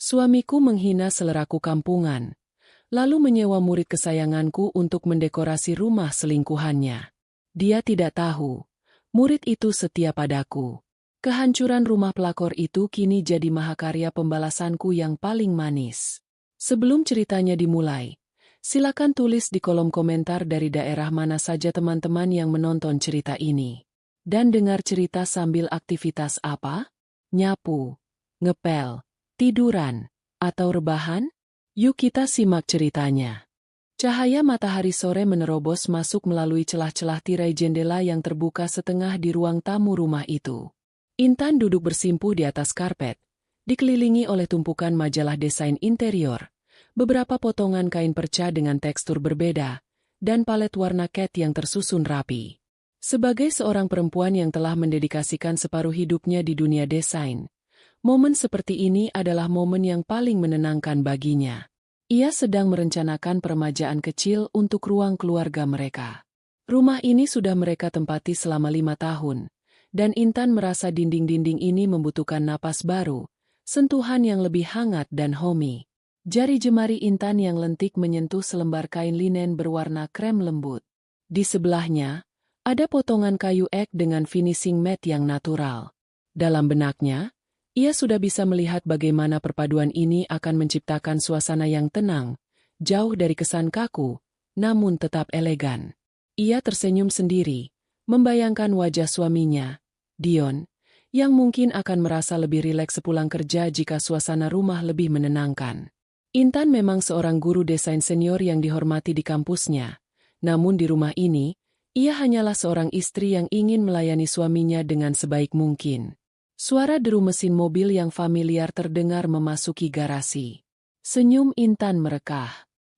Suamiku menghina seleraku kampungan, lalu menyewa murid kesayanganku untuk mendekorasi rumah selingkuhannya. Dia tidak tahu, murid itu setia padaku. Kehancuran rumah pelakor itu kini jadi mahakarya pembalasanku yang paling manis. Sebelum ceritanya dimulai, silakan tulis di kolom komentar dari daerah mana saja teman-teman yang menonton cerita ini. Dan dengar cerita sambil aktivitas apa? Nyapu, ngepel, tiduran, atau rebahan? Yuk kita simak ceritanya. Cahaya matahari sore menerobos masuk melalui celah-celah tirai jendela yang terbuka setengah di ruang tamu rumah itu. Intan duduk bersimpuh di atas karpet, dikelilingi oleh tumpukan majalah desain interior, beberapa potongan kain perca dengan tekstur berbeda, dan palet warna cat yang tersusun rapi. Sebagai seorang perempuan yang telah mendedikasikan separuh hidupnya di dunia desain, momen seperti ini adalah momen yang paling menenangkan baginya. Ia sedang merencanakan peremajaan kecil untuk ruang keluarga mereka. Rumah ini sudah mereka tempati selama 5 tahun, dan Intan merasa dinding-dinding ini membutuhkan napas baru, sentuhan yang lebih hangat dan homey. Jari jemari Intan yang lentik menyentuh selembar kain linen berwarna krem lembut. Di sebelahnya, ada potongan kayu ek dengan finishing matte yang natural. Dalam benaknya, ia sudah bisa melihat bagaimana perpaduan ini akan menciptakan suasana yang tenang, jauh dari kesan kaku, namun tetap elegan. Ia tersenyum sendiri, membayangkan wajah suaminya, Dion, yang mungkin akan merasa lebih rileks sepulang kerja jika suasana rumah lebih menenangkan. Intan memang seorang guru desain senior yang dihormati di kampusnya, namun di rumah ini, ia hanyalah seorang istri yang ingin melayani suaminya dengan sebaik mungkin. Suara deru mesin mobil yang familiar terdengar memasuki garasi. Senyum Intan merekah.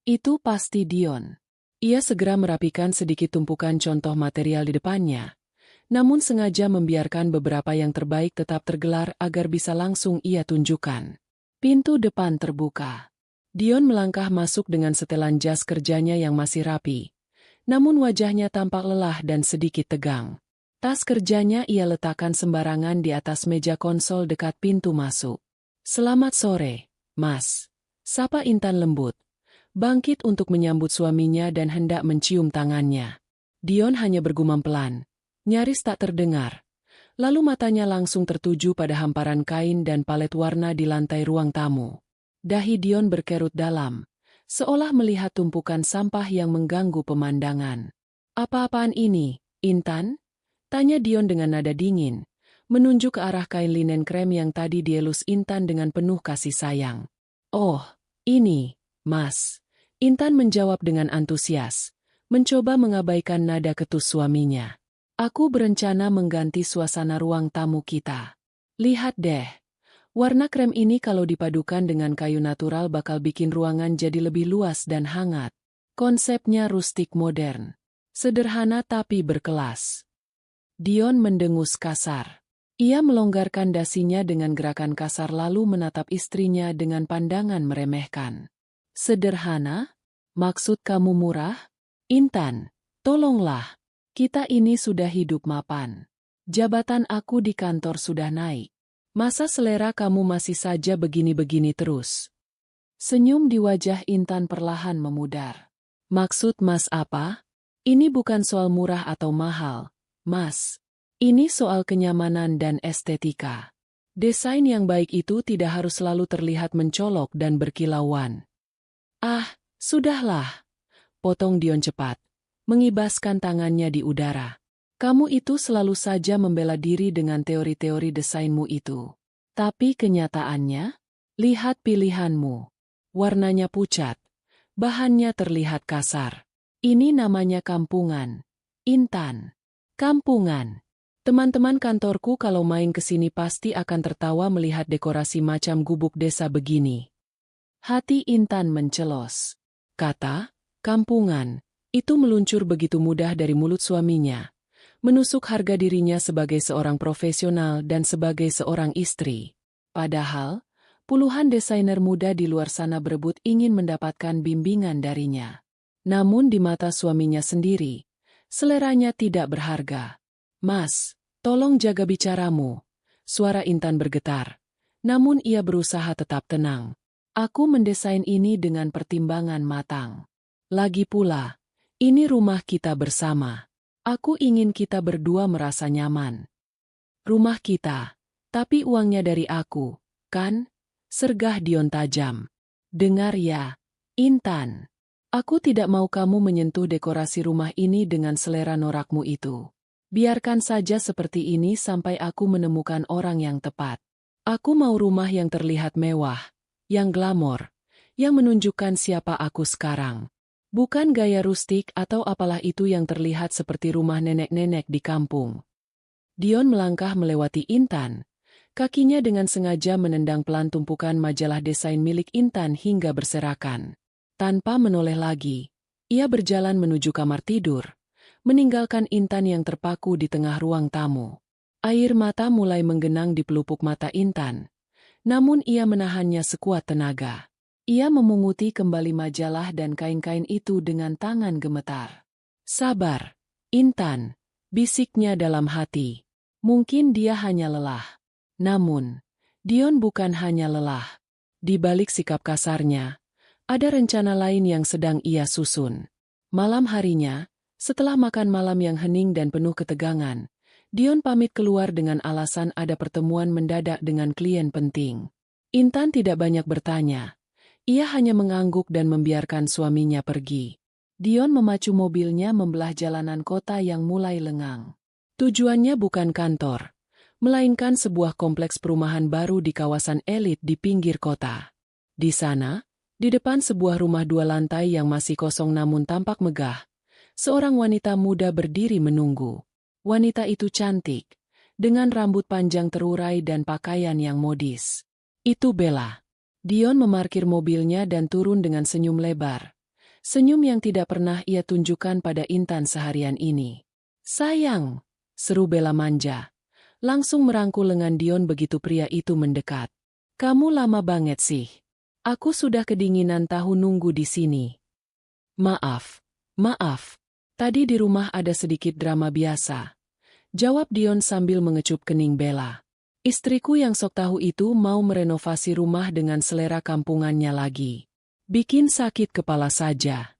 Itu pasti Dion. Ia segera merapikan sedikit tumpukan contoh material di depannya, namun sengaja membiarkan beberapa yang terbaik tetap tergelar agar bisa langsung ia tunjukkan. Pintu depan terbuka. Dion melangkah masuk dengan setelan jas kerjanya yang masih rapi, namun wajahnya tampak lelah dan sedikit tegang. Tas kerjanya ia letakkan sembarangan di atas meja konsol dekat pintu masuk. "Selamat sore, Mas," sapa Intan lembut, bangkit untuk menyambut suaminya dan hendak mencium tangannya. Dion hanya bergumam pelan, nyaris tak terdengar. Lalu matanya langsung tertuju pada hamparan kain dan palet warna di lantai ruang tamu. Dahi Dion berkerut dalam, seolah melihat tumpukan sampah yang mengganggu pemandangan. "Apa-apaan ini, Intan?" tanya Dion dengan nada dingin, menunjuk ke arah kain linen krem yang tadi dielus Intan dengan penuh kasih sayang. "Oh, ini, Mas," Intan menjawab dengan antusias, mencoba mengabaikan nada ketus suaminya. "Aku berencana mengganti suasana ruang tamu kita. Lihat deh, warna krem ini kalau dipadukan dengan kayu natural bakal bikin ruangan jadi lebih luas dan hangat. Konsepnya rustik modern, sederhana tapi berkelas." Dion mendengus kasar. Ia melonggarkan dasinya dengan gerakan kasar lalu menatap istrinya dengan pandangan meremehkan. "Sederhana? Maksud kamu murah? Intan, tolonglah. Kita ini sudah hidup mapan. Jabatan aku di kantor sudah naik. Masa selera kamu masih saja begini-begini terus?" Senyum di wajah Intan perlahan memudar. "Maksud Mas apa? Ini bukan soal murah atau mahal, Mas. Ini soal kenyamanan dan estetika. Desain yang baik itu tidak harus selalu terlihat mencolok dan berkilauan." "Ah, sudahlah," potong Dion cepat, mengibaskan tangannya di udara. "Kamu itu selalu saja membela diri dengan teori-teori desainmu itu. Tapi kenyataannya, lihat pilihanmu. Warnanya pucat, bahannya terlihat kasar. Ini namanya kampungan, Intan. Kampungan. Teman-teman kantorku kalau main ke sini pasti akan tertawa melihat dekorasi macam gubuk desa begini." Hati Intan mencelos. Kata kampungan itu meluncur begitu mudah dari mulut suaminya, menusuk harga dirinya sebagai seorang profesional dan sebagai seorang istri. Padahal, puluhan desainer muda di luar sana berebut ingin mendapatkan bimbingan darinya. Namun di mata suaminya sendiri, seleranya tidak berharga. "Mas, tolong jaga bicaramu." Suara Intan bergetar, Namun ia berusaha tetap tenang. Aku mendesain ini dengan pertimbangan matang. Lagi pula, ini rumah kita bersama. Aku ingin kita berdua merasa nyaman. Rumah kita, tapi uangnya dari aku, kan? Sergah Dion tajam. Dengar ya, Intan. Aku tidak mau kamu menyentuh dekorasi rumah ini dengan selera norakmu itu. Biarkan saja seperti ini sampai aku menemukan orang yang tepat. Aku mau rumah yang terlihat mewah, yang glamor, yang menunjukkan siapa aku sekarang. Bukan gaya rustik atau apalah itu yang terlihat seperti rumah nenek-nenek di kampung. Dion melangkah melewati Intan. Kakinya dengan sengaja menendang pelan tumpukan majalah desain milik Intan hingga berserakan. Tanpa menoleh lagi, ia berjalan menuju kamar tidur, meninggalkan Intan yang terpaku di tengah ruang tamu. Air mata mulai menggenang di pelupuk mata Intan, namun ia menahannya sekuat tenaga. Ia memunguti kembali majalah dan kain-kain itu dengan tangan gemetar. Sabar, Intan, bisiknya dalam hati. Mungkin dia hanya lelah. Namun, Dion bukan hanya lelah. Di balik sikap kasarnya, ada rencana lain yang sedang ia susun. Malam harinya, setelah makan malam yang hening dan penuh ketegangan, Dion pamit keluar dengan alasan ada pertemuan mendadak dengan klien penting. Intan tidak banyak bertanya. Ia hanya mengangguk dan membiarkan suaminya pergi. Dion memacu mobilnya membelah jalanan kota yang mulai lengang. Tujuannya bukan kantor, melainkan sebuah kompleks perumahan baru di kawasan elit di pinggir kota. Di sana, di depan sebuah rumah 2 lantai yang masih kosong namun tampak megah, seorang wanita muda berdiri menunggu. Wanita itu cantik, dengan rambut panjang terurai dan pakaian yang modis. Itu Bella. Dion memarkir mobilnya dan turun dengan senyum lebar. Senyum yang tidak pernah ia tunjukkan pada Intan seharian ini. "Sayang," seru Bella manja. Langsung merangkul lengan Dion begitu pria itu mendekat. "Kamu lama banget sih. Aku sudah kedinginan tahu nunggu di sini." Maaf. Tadi di rumah ada sedikit drama biasa," jawab Dion sambil mengecup kening Bella. "Istriku yang sok tahu itu mau merenovasi rumah dengan selera kampungannya lagi. Bikin sakit kepala saja."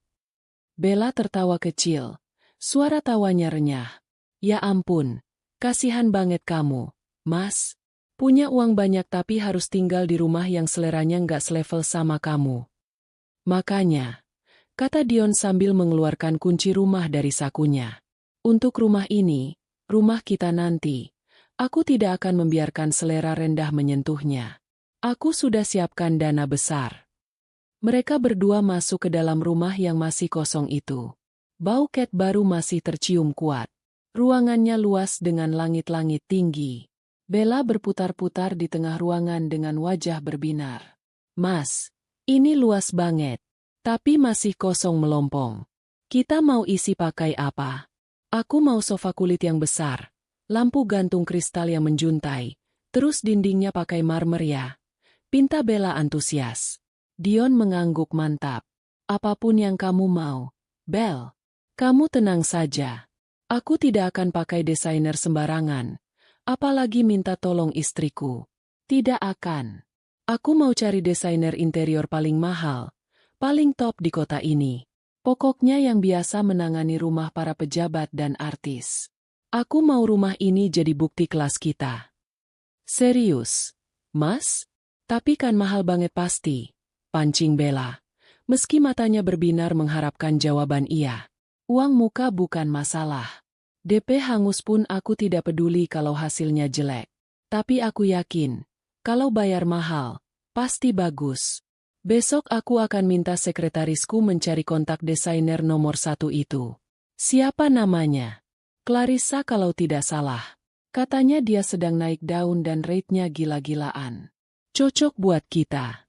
Bella tertawa kecil. Suara tawanya renyah. "Ya ampun, kasihan banget kamu, Mas. Punya uang banyak tapi harus tinggal di rumah yang seleranya nggak selevel sama kamu." "Makanya," kata Dion sambil mengeluarkan kunci rumah dari sakunya. "Untuk rumah ini, rumah kita nanti, aku tidak akan membiarkan selera rendah menyentuhnya. Aku sudah siapkan dana besar." Mereka berdua masuk ke dalam rumah yang masih kosong itu. Bau cat baru masih tercium kuat. Ruangannya luas dengan langit-langit tinggi. Bella berputar-putar di tengah ruangan dengan wajah berbinar. "Mas, ini luas banget. Tapi masih kosong melompong. Kita mau isi pakai apa? Aku mau sofa kulit yang besar, lampu gantung kristal yang menjuntai, terus dindingnya pakai marmer ya," pinta Bella antusias. Dion mengangguk mantap. "Apapun yang kamu mau, Bel. Kamu tenang saja. Aku tidak akan pakai desainer sembarangan. Apalagi minta tolong istriku. Tidak akan. Aku mau cari desainer interior paling mahal, paling top di kota ini. Pokoknya yang biasa menangani rumah para pejabat dan artis. Aku mau rumah ini jadi bukti kelas kita." "Serius, Mas? Tapi kan mahal banget pasti," pancing Bella. Meski matanya berbinar mengharapkan jawaban ia. "Uang muka bukan masalah. DP hangus pun aku tidak peduli kalau hasilnya jelek. Tapi aku yakin, kalau bayar mahal, pasti bagus. Besok aku akan minta sekretarisku mencari kontak desainer nomor 1 itu. Siapa namanya? Clarissa kalau tidak salah. Katanya dia sedang naik daun dan rate-nya gila-gilaan. Cocok buat kita."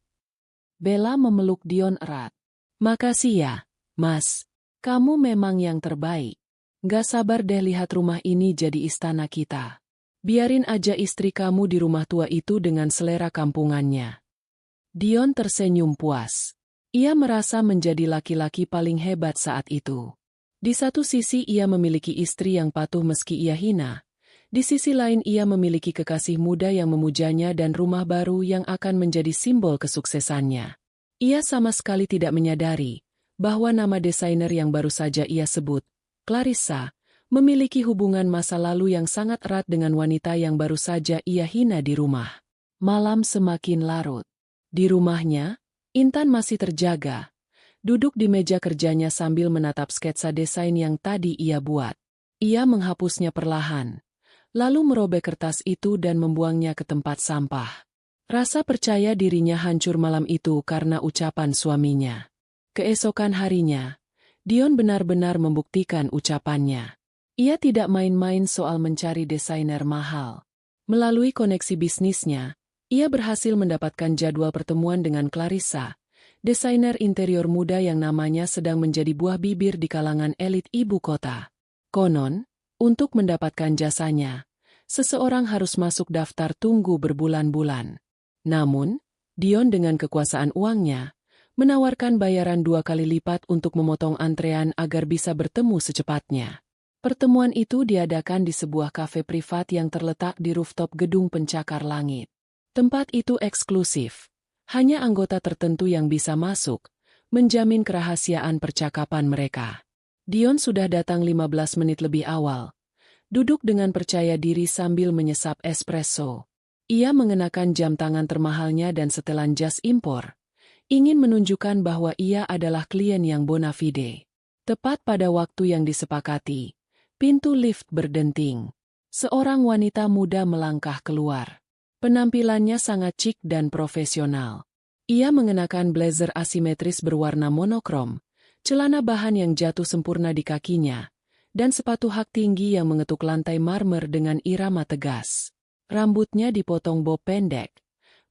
Bella memeluk Dion erat. "Makasih ya, Mas. Kamu memang yang terbaik. Gak sabar deh lihat rumah ini jadi istana kita. Biarin aja istri kamu di rumah tua itu dengan selera kampungannya." Dion tersenyum puas. Ia merasa menjadi laki-laki paling hebat saat itu. Di satu sisi ia memiliki istri yang patuh meski ia hina. Di sisi lain ia memiliki kekasih muda yang memujanya dan rumah baru yang akan menjadi simbol kesuksesannya. Ia sama sekali tidak menyadari bahwa nama desainer yang baru saja ia sebut, Clarissa, memiliki hubungan masa lalu yang sangat erat dengan wanita yang baru saja ia hina di rumah. Malam semakin larut. Di rumahnya, Intan masih terjaga, duduk di meja kerjanya sambil menatap sketsa desain yang tadi ia buat. Ia menghapusnya perlahan, lalu merobek kertas itu dan membuangnya ke tempat sampah. Rasa percaya dirinya hancur malam itu karena ucapan suaminya. Keesokan harinya, Dion benar-benar membuktikan ucapannya. Ia tidak main-main soal mencari desainer mahal. Melalui koneksi bisnisnya, ia berhasil mendapatkan jadwal pertemuan dengan Clarissa, desainer interior muda yang namanya sedang menjadi buah bibir di kalangan elit ibu kota. Konon, untuk mendapatkan jasanya, seseorang harus masuk daftar tunggu berbulan-bulan. Namun, Dion dengan kekuasaan uangnya, menawarkan bayaran 2 kali lipat untuk memotong antrean agar bisa bertemu secepatnya. Pertemuan itu diadakan di sebuah kafe privat yang terletak di rooftop gedung pencakar langit. Tempat itu eksklusif. Hanya anggota tertentu yang bisa masuk, menjamin kerahasiaan percakapan mereka. Dion sudah datang 15 menit lebih awal. Duduk dengan percaya diri sambil menyesap espresso. Ia mengenakan jam tangan termahalnya dan setelan jas impor. Ingin menunjukkan bahwa ia adalah klien yang bona fide. Tepat pada waktu yang disepakati, pintu lift berdenting. Seorang wanita muda melangkah keluar. Penampilannya sangat chic dan profesional. Ia mengenakan blazer asimetris berwarna monokrom, celana bahan yang jatuh sempurna di kakinya, dan sepatu hak tinggi yang mengetuk lantai marmer dengan irama tegas. Rambutnya dipotong bob pendek,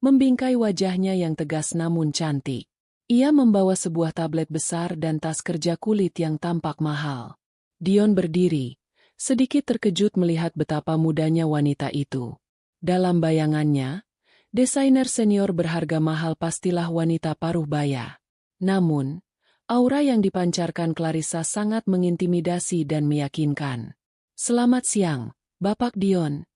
membingkai wajahnya yang tegas namun cantik. Ia membawa sebuah tablet besar dan tas kerja kulit yang tampak mahal. Dion berdiri, sedikit terkejut melihat betapa mudanya wanita itu. Dalam bayangannya, desainer senior berharga mahal pastilah wanita paruh baya. Namun, aura yang dipancarkan Clarissa sangat mengintimidasi dan meyakinkan. "Selamat siang, Bapak Dion,"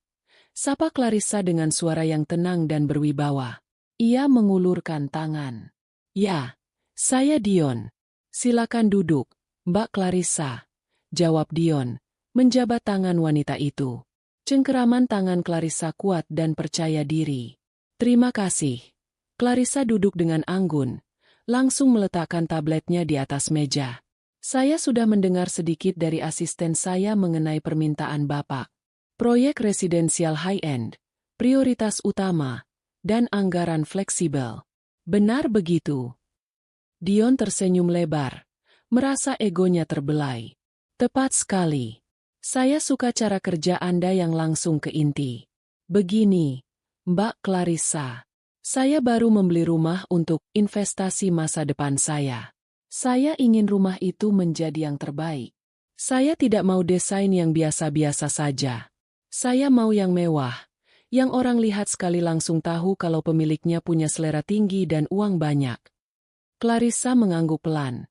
sapa Clarissa dengan suara yang tenang dan berwibawa. Ia mengulurkan tangan. "Ya, saya Dion. Silakan duduk, Mbak Clarissa," jawab Dion, menjabat tangan wanita itu. Cengkeraman tangan Clarissa kuat dan percaya diri. "Terima kasih." Clarissa duduk dengan anggun, langsung meletakkan tabletnya di atas meja. "Saya sudah mendengar sedikit dari asisten saya mengenai permintaan Bapak. Proyek residensial high-end, prioritas utama, dan anggaran fleksibel. Benar begitu?" Dion tersenyum lebar, merasa egonya terbelai. "Tepat sekali. Saya suka cara kerja Anda yang langsung ke inti. Begini, Mbak Clarissa. Saya baru membeli rumah untuk investasi masa depan saya. Saya ingin rumah itu menjadi yang terbaik. Saya tidak mau desain yang biasa-biasa saja. Saya mau yang mewah, yang orang lihat sekali langsung tahu kalau pemiliknya punya selera tinggi dan uang banyak." Clarissa mengangguk pelan.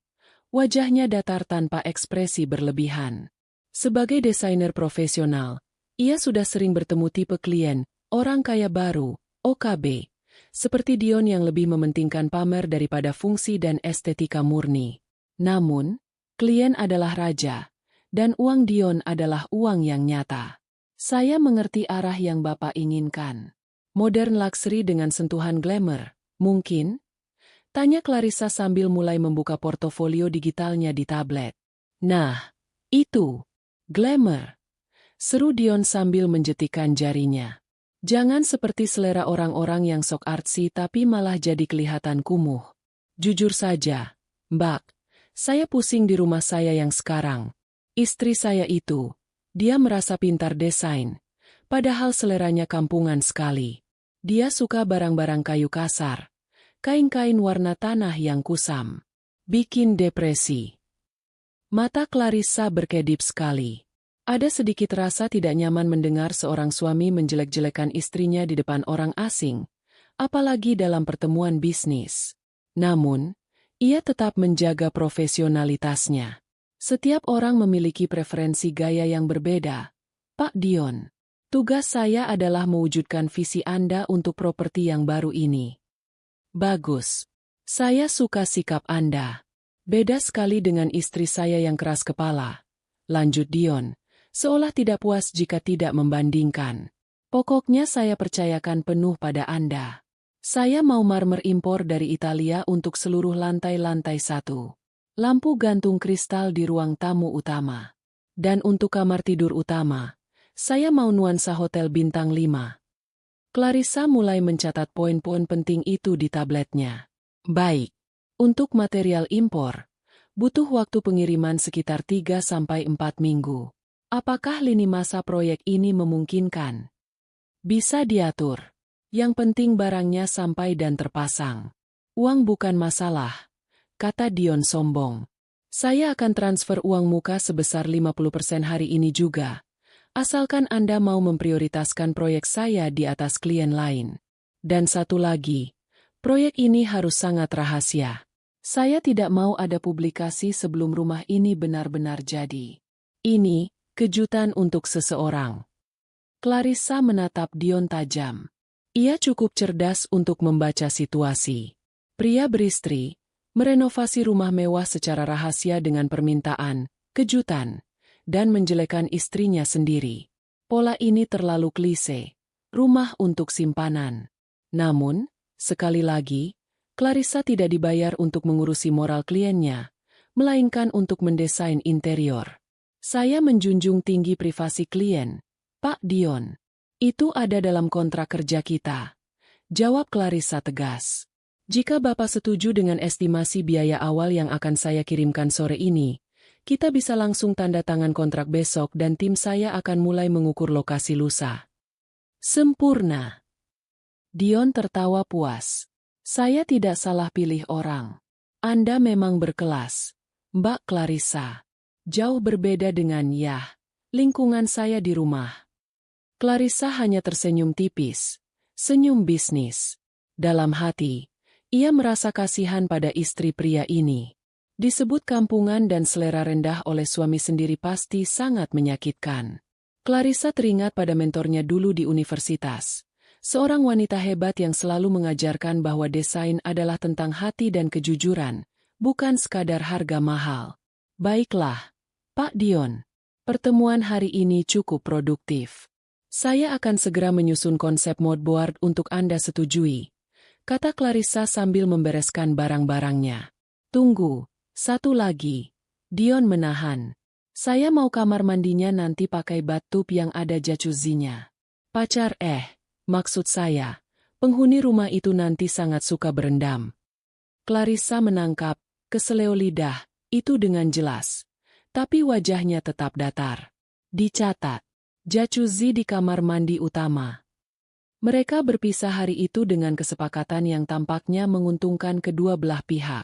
Wajahnya datar tanpa ekspresi berlebihan. Sebagai desainer profesional, ia sudah sering bertemu tipe klien, orang kaya baru, OKB, seperti Dion yang lebih mementingkan pamer daripada fungsi dan estetika murni. Namun, klien adalah raja, dan uang Dion adalah uang yang nyata. "Saya mengerti arah yang Bapak inginkan. Modern luxury dengan sentuhan glamour, mungkin?" tanya Clarissa sambil mulai membuka portofolio digitalnya di tablet. "Nah, itu glamour," seru Dion sambil menjetikan jarinya. "Jangan seperti selera orang-orang yang sok artsy tapi malah jadi kelihatan kumuh. Jujur saja, Mbak, saya pusing di rumah saya yang sekarang. Istri saya itu, dia merasa pintar desain, padahal seleranya kampungan sekali. Dia suka barang-barang kayu kasar, kain-kain warna tanah yang kusam. Bikin depresi." Mata Clarissa berkedip sekali. Ada sedikit rasa tidak nyaman mendengar seorang suami menjelek-jelekan istrinya di depan orang asing, apalagi dalam pertemuan bisnis. Namun, ia tetap menjaga profesionalitasnya. "Setiap orang memiliki preferensi gaya yang berbeda, Pak Dion. Tugas saya adalah mewujudkan visi Anda untuk properti yang baru ini. Bagus. Saya suka sikap Anda. Beda sekali dengan istri saya yang keras kepala. Lanjut Dion, seolah tidak puas jika tidak membandingkan. Pokoknya saya percayakan penuh pada Anda. Saya mau marmer impor dari Italia untuk seluruh lantai-lantai 1. Lampu gantung kristal di ruang tamu utama. Dan untuk kamar tidur utama, saya mau nuansa hotel bintang 5. Clarissa mulai mencatat poin-poin penting itu di tabletnya. Baik. Untuk material impor, butuh waktu pengiriman sekitar 3-4 minggu. Apakah lini masa proyek ini memungkinkan? Bisa diatur. Yang penting barangnya sampai dan terpasang. Uang bukan masalah, kata Dion sombong. Saya akan transfer uang muka sebesar 50% hari ini juga. Asalkan Anda mau memprioritaskan proyek saya di atas klien lain. Dan satu lagi, proyek ini harus sangat rahasia. Saya tidak mau ada publikasi sebelum rumah ini benar-benar jadi. Ini kejutan untuk seseorang. Clarissa menatap Dion tajam. Ia cukup cerdas untuk membaca situasi. Pria beristri, merenovasi rumah mewah secara rahasia dengan permintaan, kejutan, dan menjelekan istrinya sendiri. Pola ini terlalu klise. Rumah untuk simpanan. Namun, sekali lagi, Clarissa tidak dibayar untuk mengurusi moral kliennya, melainkan untuk mendesain interior. Saya menjunjung tinggi privasi klien, Pak Dion. Itu ada dalam kontrak kerja kita. Jawab Clarissa tegas. Jika Bapak setuju dengan estimasi biaya awal yang akan saya kirimkan sore ini, kita bisa langsung tanda tangan kontrak besok dan tim saya akan mulai mengukur lokasi lusa. Sempurna. Dion tertawa puas. Saya tidak salah pilih orang. Anda memang berkelas, Mbak Clarissa. Jauh berbeda dengan lingkungan saya di rumah. Clarissa hanya tersenyum tipis. Senyum bisnis. Dalam hati, ia merasa kasihan pada istri pria ini. Disebut kampungan dan selera rendah oleh suami sendiri pasti sangat menyakitkan. Clarissa teringat pada mentornya dulu di universitas. Seorang wanita hebat yang selalu mengajarkan bahwa desain adalah tentang hati dan kejujuran, bukan sekadar harga mahal. Baiklah, Pak Dion. Pertemuan hari ini cukup produktif. Saya akan segera menyusun konsep mood board untuk Anda setujui, kata Clarissa sambil membereskan barang-barangnya. Tunggu. Satu lagi, Dion menahan. Saya mau kamar mandinya nanti pakai bathtub yang ada jacuzzinya. Pacar maksud saya, penghuni rumah itu nanti sangat suka berendam. Clarissa menangkap, keseleo lidah, itu dengan jelas. Tapi wajahnya tetap datar. Dicatat, jacuzzi di kamar mandi utama. Mereka berpisah hari itu dengan kesepakatan yang tampaknya menguntungkan kedua belah pihak.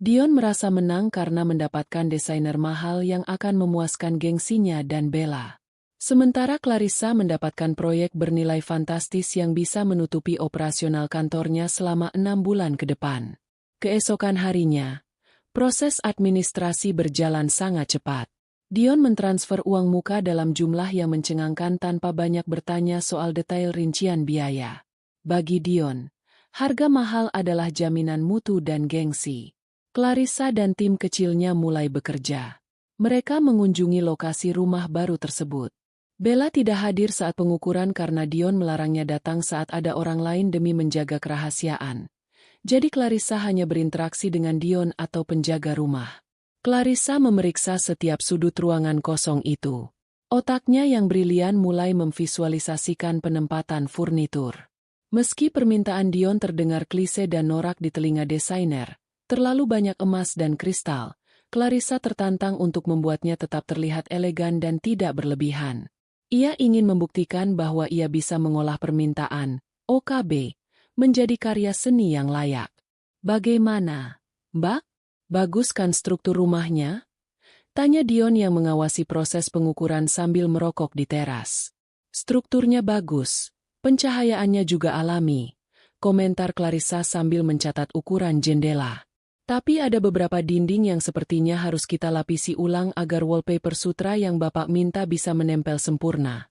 Dion merasa menang karena mendapatkan desainer mahal yang akan memuaskan gengsinya dan Bella. Sementara Clarissa mendapatkan proyek bernilai fantastis yang bisa menutupi operasional kantornya selama 6 bulan ke depan. Keesokan harinya, proses administrasi berjalan sangat cepat. Dion mentransfer uang muka dalam jumlah yang mencengangkan tanpa banyak bertanya soal detail rincian biaya. Bagi Dion, harga mahal adalah jaminan mutu dan gengsi. Clarissa dan tim kecilnya mulai bekerja. Mereka mengunjungi lokasi rumah baru tersebut. Bella tidak hadir saat pengukuran karena Dion melarangnya datang saat ada orang lain demi menjaga kerahasiaan. Jadi Clarissa hanya berinteraksi dengan Dion atau penjaga rumah. Clarissa memeriksa setiap sudut ruangan kosong itu. Otaknya yang brilian mulai memvisualisasikan penempatan furnitur. Meski permintaan Dion terdengar klise dan norak di telinga desainer, terlalu banyak emas dan kristal, Clarissa tertantang untuk membuatnya tetap terlihat elegan dan tidak berlebihan. Ia ingin membuktikan bahwa ia bisa mengolah permintaan, OKB, menjadi karya seni yang layak. Bagaimana, Mbak? Bagus kan struktur rumahnya? Tanya Dion yang mengawasi proses pengukuran sambil merokok di teras. Strukturnya bagus, pencahayaannya juga alami, komentar Clarissa sambil mencatat ukuran jendela. Tapi ada beberapa dinding yang sepertinya harus kita lapisi ulang agar wallpaper sutra yang Bapak minta bisa menempel sempurna.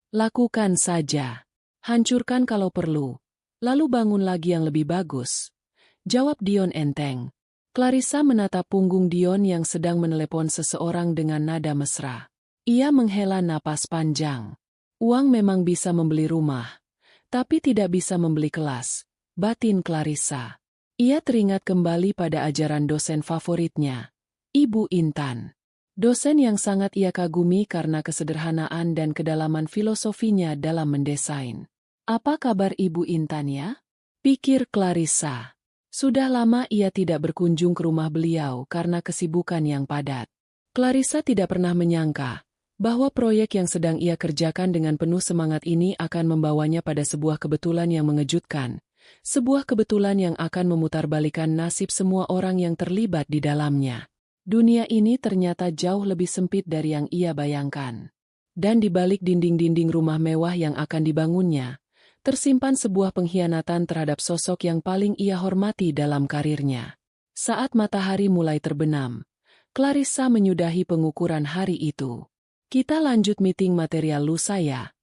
Lakukan saja. Hancurkan kalau perlu. Lalu bangun lagi yang lebih bagus. Jawab Dion enteng. Clarissa menatap punggung Dion yang sedang menelepon seseorang dengan nada mesra. Ia menghela napas panjang. Uang memang bisa membeli rumah, tapi tidak bisa membeli kelas, batin Clarissa. Ia teringat kembali pada ajaran dosen favoritnya, Ibu Intan. Dosen yang sangat ia kagumi karena kesederhanaan dan kedalaman filosofinya dalam mendesain. Apa kabar Ibu Intan ya? Pikir Clarissa. Sudah lama ia tidak berkunjung ke rumah beliau karena kesibukan yang padat. Clarissa tidak pernah menyangka bahwa proyek yang sedang ia kerjakan dengan penuh semangat ini akan membawanya pada sebuah kebetulan yang mengejutkan. Sebuah kebetulan yang akan memutarbalikkan nasib semua orang yang terlibat di dalamnya. Dunia ini ternyata jauh lebih sempit dari yang ia bayangkan. Dan di balik dinding-dinding rumah mewah yang akan dibangunnya, tersimpan sebuah pengkhianatan terhadap sosok yang paling ia hormati dalam karirnya. Saat matahari mulai terbenam, Clarissa menyudahi pengukuran hari itu. Kita lanjut meeting material lusa ya,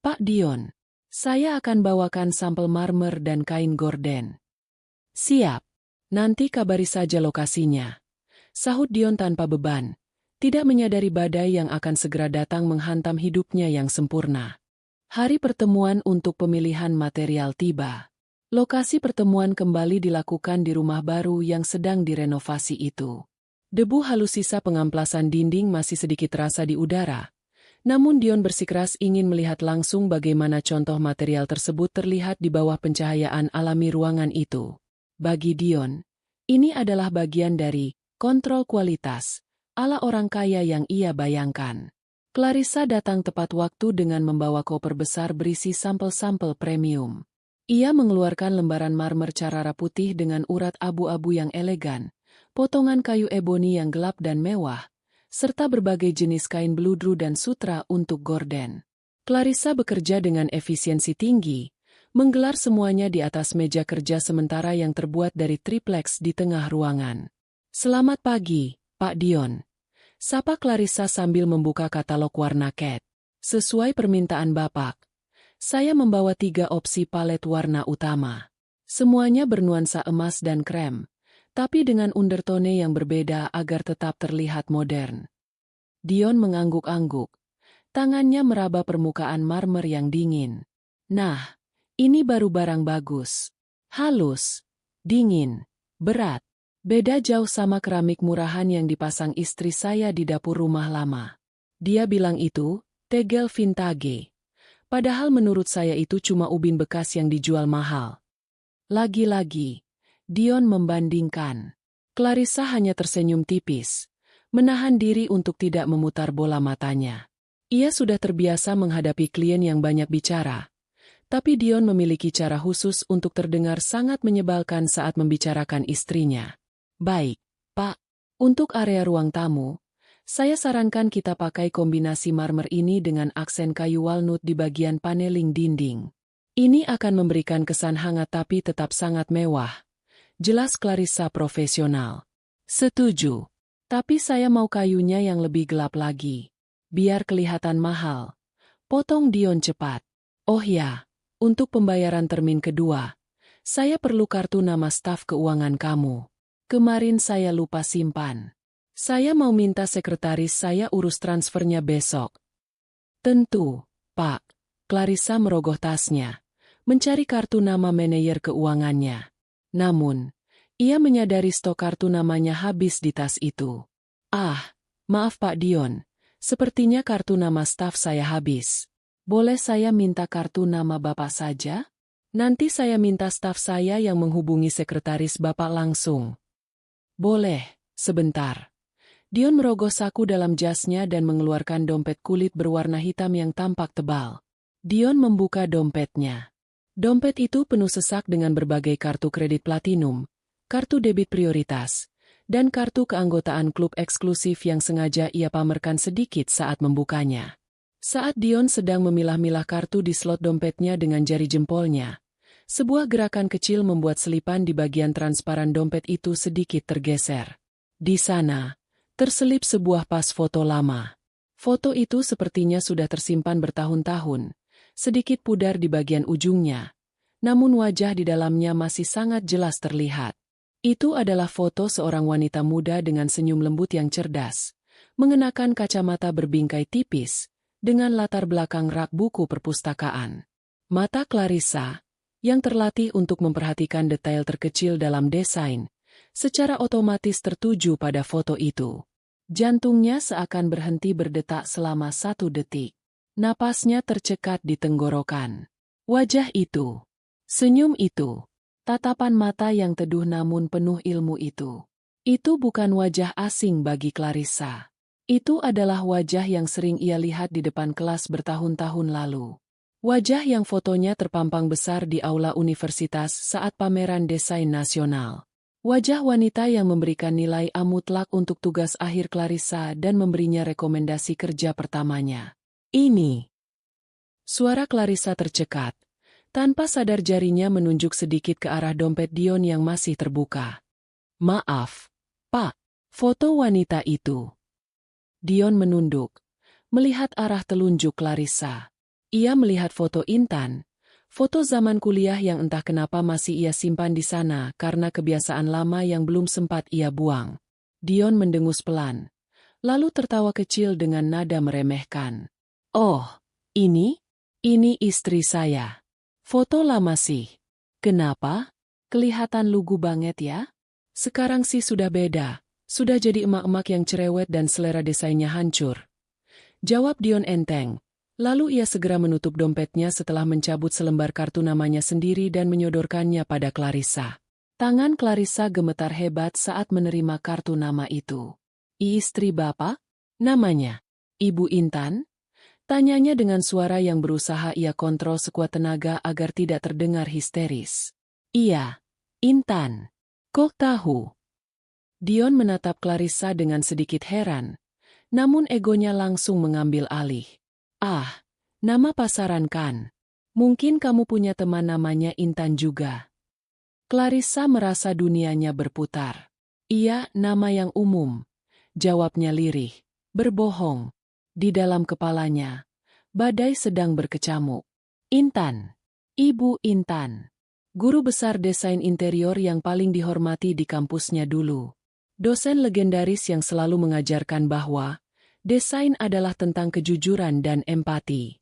Pak Dion. Saya akan bawakan sampel marmer dan kain gorden. Siap. Nanti kabari saja lokasinya. Sahut Dion tanpa beban, tidak menyadari badai yang akan segera datang menghantam hidupnya yang sempurna. Hari pertemuan untuk pemilihan material tiba. Lokasi pertemuan kembali dilakukan di rumah baru yang sedang direnovasi itu. Debu halus sisa pengamplasan dinding masih sedikit terasa di udara. Namun Dion bersikeras ingin melihat langsung bagaimana contoh material tersebut terlihat di bawah pencahayaan alami ruangan itu. Bagi Dion, ini adalah bagian dari kontrol kualitas ala orang kaya yang ia bayangkan. Clarissa datang tepat waktu dengan membawa koper besar berisi sampel-sampel premium. Ia mengeluarkan lembaran marmer Carrara putih dengan urat abu-abu yang elegan, potongan kayu eboni yang gelap dan mewah, serta berbagai jenis kain bludru dan sutra untuk gorden. Clarissa bekerja dengan efisiensi tinggi, menggelar semuanya di atas meja kerja sementara yang terbuat dari triplex di tengah ruangan. Selamat pagi, Pak Dion. Sapa Clarissa sambil membuka katalog warna cat. Sesuai permintaan Bapak, saya membawa 3 opsi palet warna utama. Semuanya bernuansa emas dan krem, tapi dengan undertone yang berbeda agar tetap terlihat modern. Dion mengangguk-angguk. Tangannya meraba permukaan marmer yang dingin. Nah, ini baru barang bagus. Halus, dingin, berat. Beda jauh sama keramik murahan yang dipasang istri saya di dapur rumah lama. Dia bilang itu, tegel vintage. Padahal menurut saya itu cuma ubin bekas yang dijual mahal. Lagi-lagi, Dion membandingkan. Clarissa hanya tersenyum tipis, menahan diri untuk tidak memutar bola matanya. Ia sudah terbiasa menghadapi klien yang banyak bicara, tapi Dion memiliki cara khusus untuk terdengar sangat menyebalkan saat membicarakan istrinya. Baik, Pak. Untuk area ruang tamu, saya sarankan kita pakai kombinasi marmer ini dengan aksen kayu walnut di bagian paneling dinding. Ini akan memberikan kesan hangat tapi tetap sangat mewah. Jelas Clarissa profesional. Setuju. Tapi saya mau kayunya yang lebih gelap lagi. Biar kelihatan mahal. Potong Dion cepat. Oh ya, untuk pembayaran termin kedua, saya perlu kartu nama staf keuangan kamu. Kemarin saya lupa simpan. Saya mau minta sekretaris saya urus transfernya besok. Tentu, Pak. Clarissa merogoh tasnya, mencari kartu nama manajer keuangannya. Namun, ia menyadari stok kartu namanya habis di tas itu. Ah, maaf Pak Dion, sepertinya kartu nama staf saya habis. Boleh saya minta kartu nama Bapak saja? Nanti saya minta staf saya yang menghubungi sekretaris Bapak langsung. Boleh, sebentar. Dion merogoh saku dalam jasnya dan mengeluarkan dompet kulit berwarna hitam yang tampak tebal. Dion membuka dompetnya. Dompet itu penuh sesak dengan berbagai kartu kredit platinum, kartu debit prioritas, dan kartu keanggotaan klub eksklusif yang sengaja ia pamerkan sedikit saat membukanya. Saat Dion sedang memilah-milah kartu di slot dompetnya dengan jari jempolnya, sebuah gerakan kecil membuat selipan di bagian transparan dompet itu sedikit tergeser. Di sana, terselip sebuah pas foto lama. Foto itu sepertinya sudah tersimpan bertahun-tahun, sedikit pudar di bagian ujungnya, namun wajah di dalamnya masih sangat jelas terlihat. Itu adalah foto seorang wanita muda dengan senyum lembut yang cerdas, mengenakan kacamata berbingkai tipis, dengan latar belakang rak buku perpustakaan. Mata Clarissa, yang terlatih untuk memperhatikan detail terkecil dalam desain, secara otomatis tertuju pada foto itu. Jantungnya seakan berhenti berdetak selama 1 detik. Napasnya tercekat di tenggorokan. Wajah itu, senyum itu, tatapan mata yang teduh namun penuh ilmu itu bukan wajah asing bagi Clarissa. Itu adalah wajah yang sering ia lihat di depan kelas bertahun-tahun lalu. Wajah yang fotonya terpampang besar di aula universitas saat pameran desain nasional. Wajah wanita yang memberikan nilai A mutlak untuk tugas akhir Clarissa dan memberinya rekomendasi kerja pertamanya. Ini. Suara Clarissa tercekat. Tanpa sadar jarinya menunjuk sedikit ke arah dompet Dion yang masih terbuka. Maaf, Pak. Foto wanita itu. Dion menunduk, melihat arah telunjuk Clarissa. Ia melihat foto Intan, foto zaman kuliah yang entah kenapa masih ia simpan di sana karena kebiasaan lama yang belum sempat ia buang. Dion mendengus pelan, lalu tertawa kecil dengan nada meremehkan. Oh, ini istri saya. Foto lama sih. Kenapa? Kelihatan lugu banget ya? Sekarang sih sudah beda, sudah jadi emak-emak yang cerewet dan selera desainnya hancur. Jawab Dion enteng. Lalu ia segera menutup dompetnya setelah mencabut selembar kartu namanya sendiri dan menyodorkannya pada Clarissa. Tangan Clarissa gemetar hebat saat menerima kartu nama itu. Istri Bapak? Namanya? Ibu Intan? Tanyanya dengan suara yang berusaha ia kontrol sekuat tenaga agar tidak terdengar histeris. Iya, Intan. Kok tahu? Dion menatap Clarissa dengan sedikit heran, namun egonya langsung mengambil alih. Ah, nama pasaran kan? Mungkin kamu punya teman namanya Intan juga. Clarissa merasa dunianya berputar. Iya, nama yang umum. Jawabnya lirih, berbohong. Di dalam kepalanya, badai sedang berkecamuk. Intan. Ibu Intan. Guru besar desain interior yang paling dihormati di kampusnya dulu. Dosen legendaris yang selalu mengajarkan bahwa desain adalah tentang kejujuran dan empati.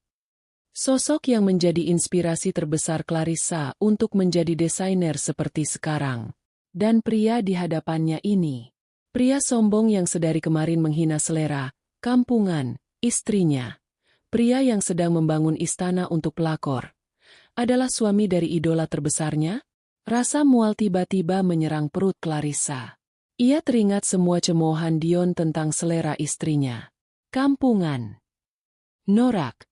Sosok yang menjadi inspirasi terbesar Clarissa untuk menjadi desainer seperti sekarang. Dan pria di hadapannya ini. Pria sombong yang sedari kemarin menghina selera, kampungan, istrinya. Pria yang sedang membangun istana untuk pelakor. Adalah suami dari idola terbesarnya? Rasa mual tiba-tiba menyerang perut Clarissa. Ia teringat semua cemoohan Dion tentang selera istrinya. Kampungan. Norak.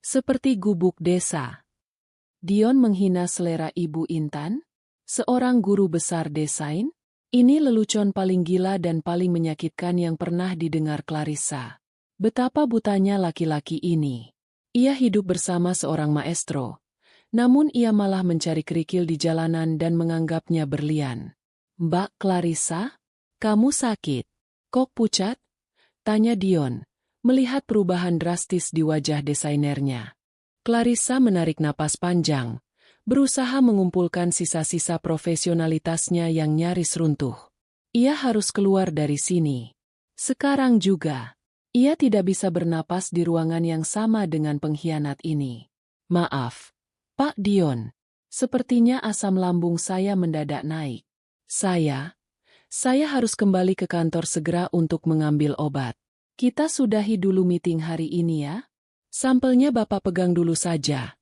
Seperti gubuk desa. Dion menghina selera Ibu Intan? Seorang guru besar desain? Ini lelucon paling gila dan paling menyakitkan yang pernah didengar Clarissa. Betapa butanya laki-laki ini. Ia hidup bersama seorang maestro. Namun ia malah mencari kerikil di jalanan dan menganggapnya berlian. Mbak Clarissa? Kamu sakit? Kok pucat? Tanya Dion, melihat perubahan drastis di wajah desainernya. Clarissa menarik napas panjang, berusaha mengumpulkan sisa-sisa profesionalitasnya yang nyaris runtuh. Ia harus keluar dari sini. Sekarang juga. Ia tidak bisa bernapas di ruangan yang sama dengan pengkhianat ini. Maaf, Pak Dion. Sepertinya asam lambung saya mendadak naik. Saya harus kembali ke kantor segera untuk mengambil obat. Kita sudahi dulu meeting hari ini ya. Sampelnya Bapak pegang dulu saja.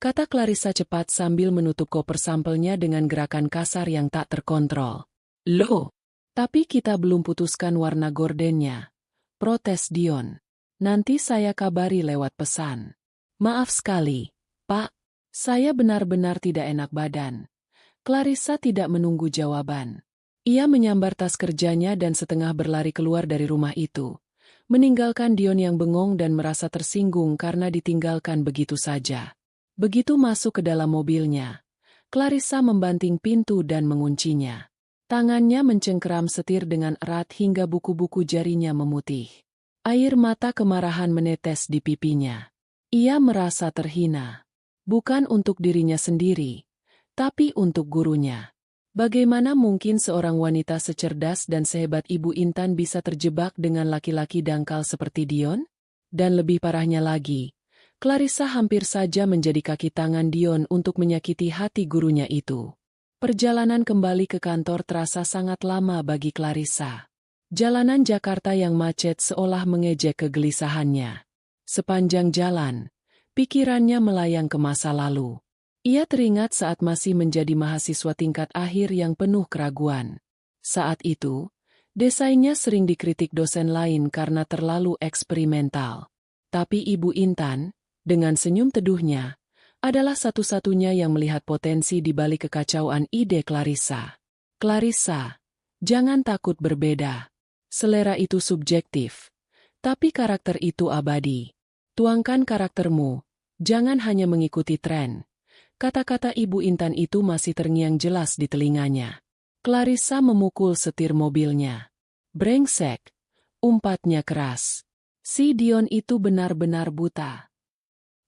Kata Clarissa cepat sambil menutup koper sampelnya dengan gerakan kasar yang tak terkontrol. Loh, tapi kita belum putuskan warna gordennya. Protes Dion. Nanti saya kabari lewat pesan. Maaf sekali, Pak. Saya benar-benar tidak enak badan. Clarissa tidak menunggu jawaban. Ia menyambar tas kerjanya dan setengah berlari keluar dari rumah itu. Meninggalkan Dion yang bengong dan merasa tersinggung karena ditinggalkan begitu saja. Begitu masuk ke dalam mobilnya, Clarissa membanting pintu dan menguncinya. Tangannya mencengkeram setir dengan erat hingga buku-buku jarinya memutih. Air mata kemarahan menetes di pipinya. Ia merasa terhina. Bukan untuk dirinya sendiri, tapi untuk gurunya. Bagaimana mungkin seorang wanita secerdas dan sehebat Ibu Intan bisa terjebak dengan laki-laki dangkal seperti Dion? Dan lebih parahnya lagi, Clarissa hampir saja menjadi kaki tangan Dion untuk menyakiti hati gurunya itu. Perjalanan kembali ke kantor terasa sangat lama bagi Clarissa. Jalanan Jakarta yang macet seolah mengejek kegelisahannya. Sepanjang jalan, pikirannya melayang ke masa lalu. Ia teringat saat masih menjadi mahasiswa tingkat akhir yang penuh keraguan. Saat itu, desainnya sering dikritik dosen lain karena terlalu eksperimental. Tapi Ibu Intan, dengan senyum teduhnya, adalah satu-satunya yang melihat potensi di balik kekacauan ide Clarissa. Clarissa, jangan takut berbeda. Selera itu subjektif, tapi karakter itu abadi. Tuangkan karaktermu, jangan hanya mengikuti tren. Kata-kata Ibu Intan itu masih terngiang jelas di telinganya. Clarissa memukul setir mobilnya. Brengsek, umpatnya keras. Si Dion itu benar-benar buta.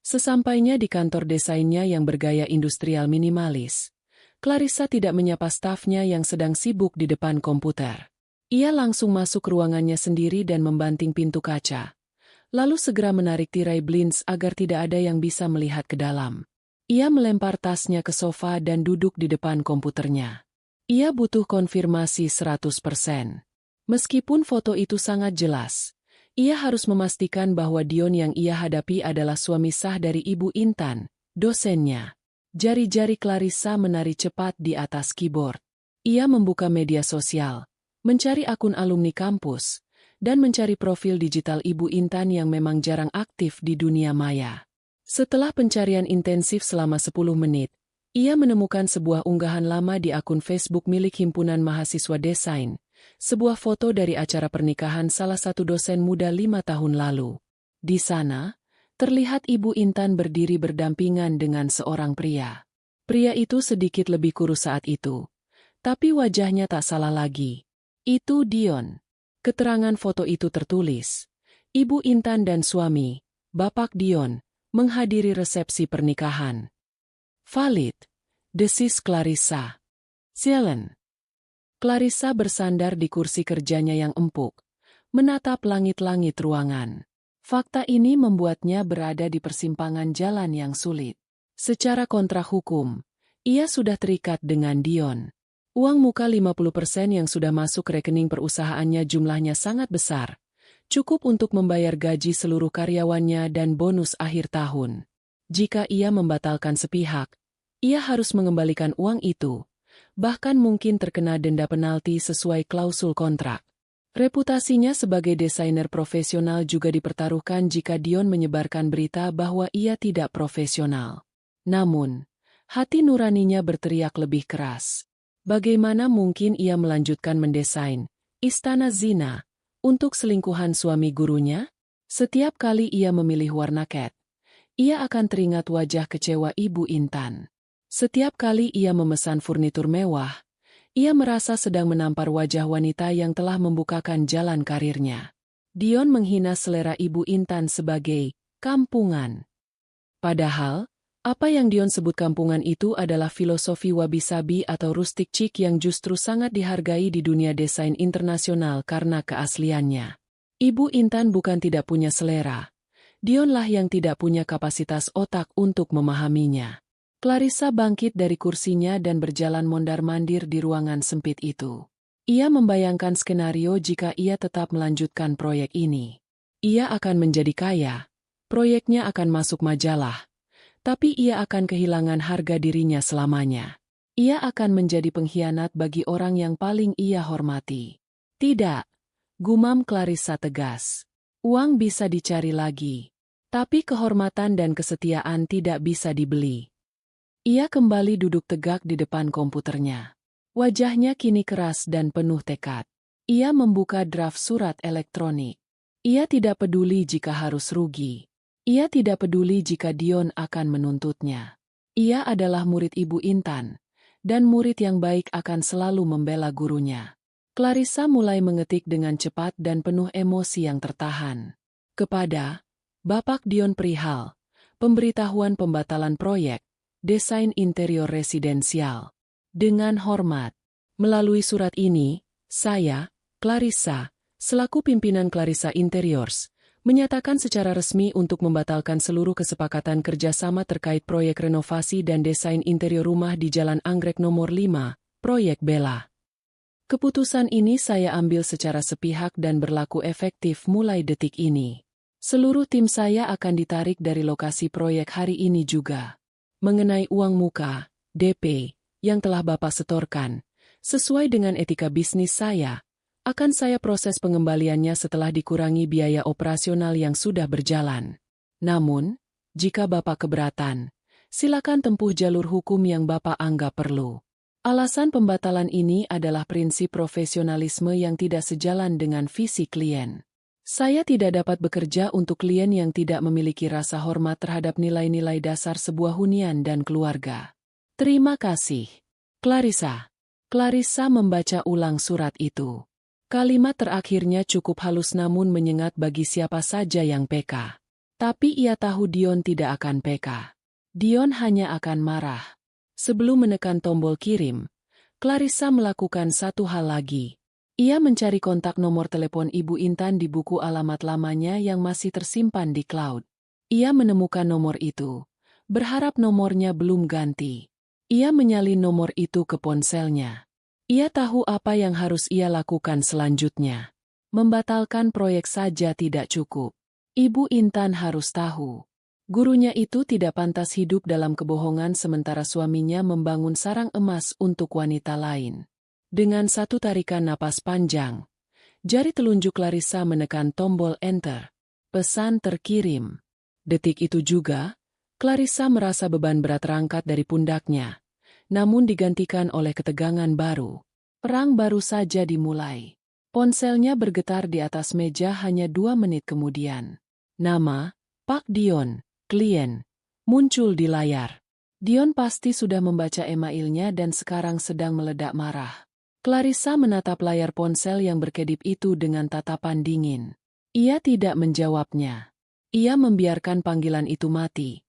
Sesampainya di kantor desainnya yang bergaya industrial minimalis, Clarissa tidak menyapa stafnya yang sedang sibuk di depan komputer. Ia langsung masuk ruangannya sendiri dan membanting pintu kaca. Lalu segera menarik tirai blinds agar tidak ada yang bisa melihat ke dalam. Ia melempar tasnya ke sofa dan duduk di depan komputernya. Ia butuh konfirmasi 100%. Meskipun foto itu sangat jelas, ia harus memastikan bahwa Dion yang ia hadapi adalah suami sah dari Ibu Intan, dosennya. Jari-jari Clarissa menari cepat di atas keyboard. Ia membuka media sosial, mencari akun alumni kampus, dan mencari profil digital Ibu Intan yang memang jarang aktif di dunia maya. Setelah pencarian intensif selama 10 menit, ia menemukan sebuah unggahan lama di akun Facebook milik Himpunan Mahasiswa Desain, sebuah foto dari acara pernikahan salah satu dosen muda 5 tahun lalu. Di sana, terlihat Ibu Intan berdiri berdampingan dengan seorang pria. Pria itu sedikit lebih kurus saat itu, tapi wajahnya tak salah lagi. Itu Dion. Keterangan foto itu tertulis, Ibu Intan dan suami, Bapak Dion, menghadiri resepsi pernikahan. Valid, desis Clarissa. Sialen. Clarissa bersandar di kursi kerjanya yang empuk, menatap langit-langit ruangan. Fakta ini membuatnya berada di persimpangan jalan yang sulit. Secara kontrak hukum, ia sudah terikat dengan Dion. Uang muka 50% yang sudah masuk rekening perusahaannya jumlahnya sangat besar. Cukup untuk membayar gaji seluruh karyawannya dan bonus akhir tahun. Jika ia membatalkan sepihak, ia harus mengembalikan uang itu. Bahkan mungkin terkena denda penalti sesuai klausul kontrak. Reputasinya sebagai desainer profesional juga dipertaruhkan jika Dion menyebarkan berita bahwa ia tidak profesional. Namun, hati nuraninya berteriak lebih keras. Bagaimana mungkin ia melanjutkan mendesain istana zina untuk selingkuhan suami gurunya? Setiap kali ia memilih warna cat, ia akan teringat wajah kecewa Ibu Intan. Setiap kali ia memesan furnitur mewah, ia merasa sedang menampar wajah wanita yang telah membukakan jalan karirnya. Dion menghina selera Ibu Intan sebagai kampungan. Padahal, apa yang Dion sebut kampungan itu adalah filosofi wabi-sabi atau rustic chic yang justru sangat dihargai di dunia desain internasional karena keasliannya. Ibu Intan bukan tidak punya selera. Dionlah yang tidak punya kapasitas otak untuk memahaminya. Clarissa bangkit dari kursinya dan berjalan mondar-mandir di ruangan sempit itu. Ia membayangkan skenario jika ia tetap melanjutkan proyek ini. Ia akan menjadi kaya, proyeknya akan masuk majalah. Tapi ia akan kehilangan harga dirinya selamanya. Ia akan menjadi pengkhianat bagi orang yang paling ia hormati. Tidak, gumam Clarissa tegas. Uang bisa dicari lagi. Tapi kehormatan dan kesetiaan tidak bisa dibeli. Ia kembali duduk tegak di depan komputernya. Wajahnya kini keras dan penuh tekad. Ia membuka draft surat elektronik. Ia tidak peduli jika harus rugi. Ia tidak peduli jika Dion akan menuntutnya. Ia adalah murid Ibu Intan, dan murid yang baik akan selalu membela gurunya. Clarissa mulai mengetik dengan cepat dan penuh emosi yang tertahan. Kepada Bapak Dion Prihal, pemberitahuan pembatalan proyek, desain interior residensial. Dengan hormat, melalui surat ini, saya, Clarissa, selaku pimpinan Clarissa Interiors, menyatakan secara resmi untuk membatalkan seluruh kesepakatan kerjasama terkait proyek renovasi dan desain interior rumah di Jalan Anggrek nomor 5, Proyek Bella. Keputusan ini saya ambil secara sepihak dan berlaku efektif mulai detik ini. Seluruh tim saya akan ditarik dari lokasi proyek hari ini juga. Mengenai uang muka, DP, yang telah Bapak setorkan, sesuai dengan etika bisnis saya, akan saya proses pengembaliannya setelah dikurangi biaya operasional yang sudah berjalan. Namun, jika Bapak keberatan, silakan tempuh jalur hukum yang Bapak anggap perlu. Alasan pembatalan ini adalah prinsip profesionalisme yang tidak sejalan dengan visi klien. Saya tidak dapat bekerja untuk klien yang tidak memiliki rasa hormat terhadap nilai-nilai dasar sebuah hunian dan keluarga. Terima kasih. Clarissa. Clarissa membaca ulang surat itu. Kalimat terakhirnya cukup halus namun menyengat bagi siapa saja yang peka. Tapi ia tahu Dion tidak akan peka. Dion hanya akan marah. Sebelum menekan tombol kirim, Clarissa melakukan satu hal lagi. Ia mencari kontak nomor telepon Ibu Intan di buku alamat lamanya yang masih tersimpan di cloud. Ia menemukan nomor itu, berharap nomornya belum ganti. Ia menyalin nomor itu ke ponselnya. Ia tahu apa yang harus ia lakukan selanjutnya. Membatalkan proyek saja tidak cukup. Ibu Intan harus tahu. Gurunya itu tidak pantas hidup dalam kebohongan sementara suaminya membangun sarang emas untuk wanita lain. Dengan satu tarikan napas panjang, jari telunjuk Clarissa menekan tombol enter. Pesan terkirim. Detik itu juga, Clarissa merasa beban berat terangkat dari pundaknya, namun digantikan oleh ketegangan baru. Perang baru saja dimulai. Ponselnya bergetar di atas meja hanya 2 menit kemudian. Nama, Pak Dion. Klien, muncul di layar. Dion pasti sudah membaca emailnya dan sekarang sedang meledak marah. Clarissa menatap layar ponsel yang berkedip itu dengan tatapan dingin. Ia tidak menjawabnya. Ia membiarkan panggilan itu mati,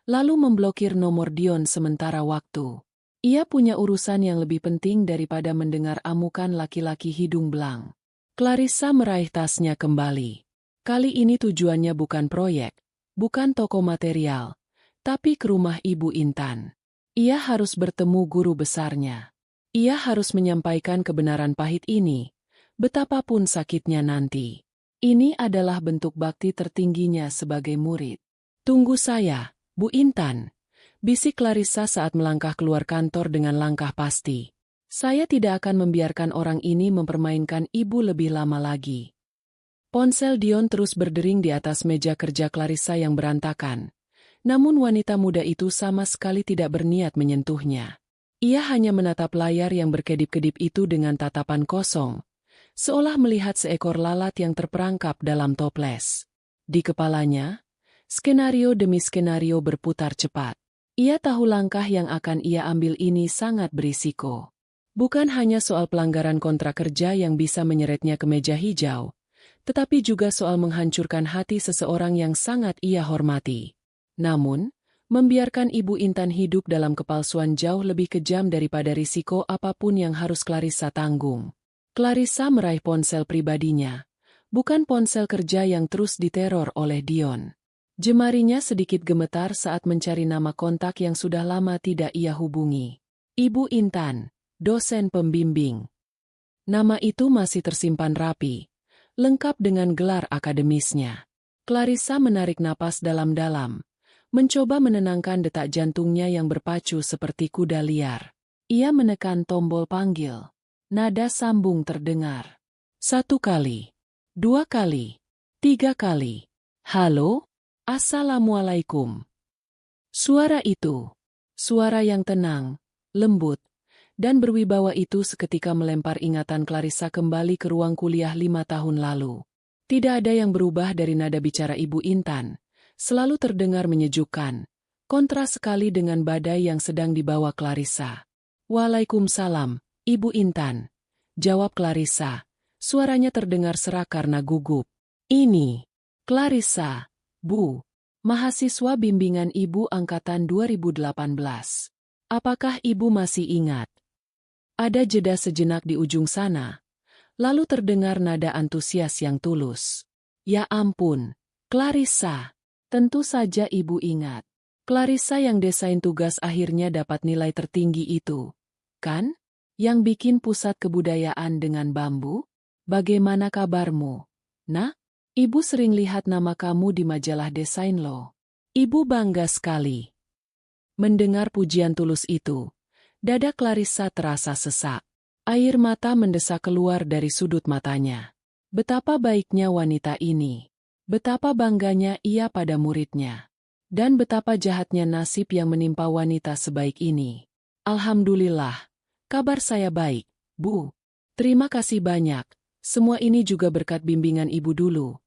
lalu memblokir nomor Dion sementara waktu. Ia punya urusan yang lebih penting daripada mendengar amukan laki-laki hidung belang. Clarissa meraih tasnya kembali. Kali ini tujuannya bukan proyek, bukan toko material, tapi ke rumah Ibu Intan. Ia harus bertemu guru besarnya. Ia harus menyampaikan kebenaran pahit ini, betapapun sakitnya nanti. Ini adalah bentuk bakti tertingginya sebagai murid. Tunggu saya, Bu Intan, bisik Clarissa saat melangkah keluar kantor dengan langkah pasti. Saya tidak akan membiarkan orang ini mempermainkan ibu lebih lama lagi. Ponsel Dion terus berdering di atas meja kerja Clarissa yang berantakan. Namun wanita muda itu sama sekali tidak berniat menyentuhnya. Ia hanya menatap layar yang berkedip-kedip itu dengan tatapan kosong, seolah melihat seekor lalat yang terperangkap dalam toples. Di kepalanya, skenario demi skenario berputar cepat. Ia tahu langkah yang akan ia ambil ini sangat berisiko. Bukan hanya soal pelanggaran kontrak kerja yang bisa menyeretnya ke meja hijau, tetapi juga soal menghancurkan hati seseorang yang sangat ia hormati. Namun, membiarkan Ibu Intan hidup dalam kepalsuan jauh lebih kejam daripada risiko apapun yang harus Clarissa tanggung. Clarissa meraih ponsel pribadinya, bukan ponsel kerja yang terus diteror oleh Dion. Jemarinya sedikit gemetar saat mencari nama kontak yang sudah lama tidak ia hubungi. Ibu Intan, dosen pembimbing. Nama itu masih tersimpan rapi, lengkap dengan gelar akademisnya. Clarissa menarik napas dalam-dalam, mencoba menenangkan detak jantungnya yang berpacu seperti kuda liar. Ia menekan tombol panggil. Nada sambung terdengar. 1 kali, 2 kali, 3 kali. Halo? Assalamualaikum. Suara itu, suara yang tenang, lembut, dan berwibawa itu seketika melempar ingatan Clarissa kembali ke ruang kuliah 5 tahun lalu. Tidak ada yang berubah dari nada bicara Ibu Intan, selalu terdengar menyejukkan, kontra sekali dengan badai yang sedang dibawa Clarissa. Waalaikumsalam, Ibu Intan. Jawab Clarissa. Suaranya terdengar serak karena gugup. Ini. Clarissa, Bu. Mahasiswa bimbingan Ibu Angkatan 2018. Apakah Ibu masih ingat? Ada jeda sejenak di ujung sana. Lalu terdengar nada antusias yang tulus. Ya ampun, Clarissa. Tentu saja Ibu ingat. Clarissa yang desain tugas akhirnya dapat nilai tertinggi itu. Kan? Yang bikin pusat kebudayaan dengan bambu? Bagaimana kabarmu? Nah, Ibu sering lihat nama kamu di majalah desain loh. Ibu bangga sekali. Mendengar pujian tulus itu, dada Clarissa terasa sesak. Air mata mendesak keluar dari sudut matanya. Betapa baiknya wanita ini. Betapa bangganya ia pada muridnya. Dan betapa jahatnya nasib yang menimpa wanita sebaik ini. Alhamdulillah, kabar saya baik, Bu. Terima kasih banyak. Semua ini juga berkat bimbingan Ibu dulu.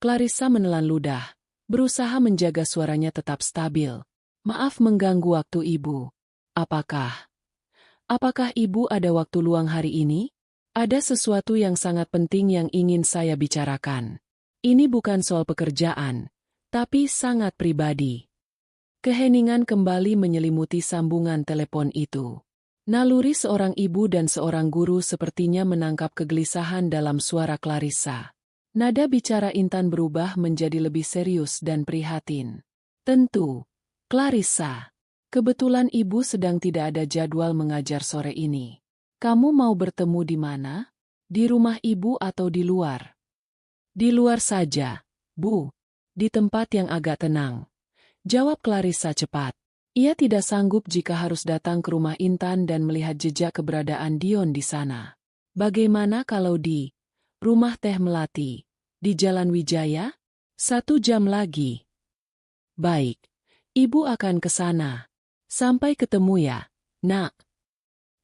Clarissa menelan ludah, berusaha menjaga suaranya tetap stabil. Maaf mengganggu waktu Ibu. Apakah Ibu ada waktu luang hari ini? Ada sesuatu yang sangat penting yang ingin saya bicarakan. Ini bukan soal pekerjaan, tapi sangat pribadi. Keheningan kembali menyelimuti sambungan telepon itu. Naluri seorang ibu dan seorang guru sepertinya menangkap kegelisahan dalam suara Clarissa. Nada bicara Intan berubah menjadi lebih serius dan prihatin. Tentu, Clarissa. Kebetulan Ibu sedang tidak ada jadwal mengajar sore ini. Kamu mau bertemu di mana? Di rumah Ibu atau di luar? Di luar saja, Bu. Di tempat yang agak tenang. Jawab Clarissa cepat. Ia tidak sanggup jika harus datang ke rumah Intan dan melihat jejak keberadaan Dion di sana. Bagaimana kalau di rumah Teh Melati, di Jalan Wijaya? 1 jam lagi. Baik, Ibu akan ke sana. Sampai ketemu ya, Nak.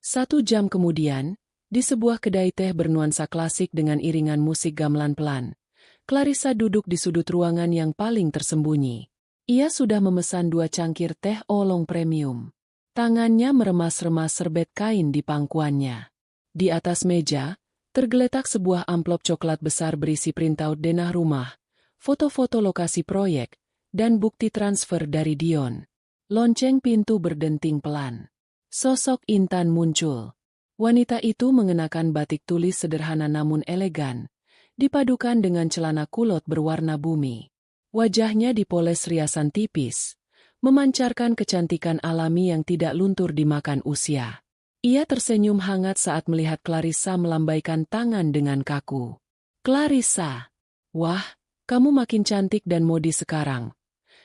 1 jam kemudian, di sebuah kedai teh bernuansa klasik dengan iringan musik gamelan pelan, Clarissa duduk di sudut ruangan yang paling tersembunyi. Ia sudah memesan 2 cangkir teh oolong premium. Tangannya meremas-remas serbet kain di pangkuannya. Di atas meja, tergeletak sebuah amplop coklat besar berisi printout denah rumah, foto-foto lokasi proyek, dan bukti transfer dari Dion. Lonceng pintu berdenting pelan. Sosok Intan muncul. Wanita itu mengenakan batik tulis sederhana namun elegan, dipadukan dengan celana kulot berwarna bumi. Wajahnya dipoles riasan tipis, memancarkan kecantikan alami yang tidak luntur dimakan usia. Ia tersenyum hangat saat melihat Clarissa melambaikan tangan dengan kaku. Clarissa, wah, kamu makin cantik dan modi sekarang.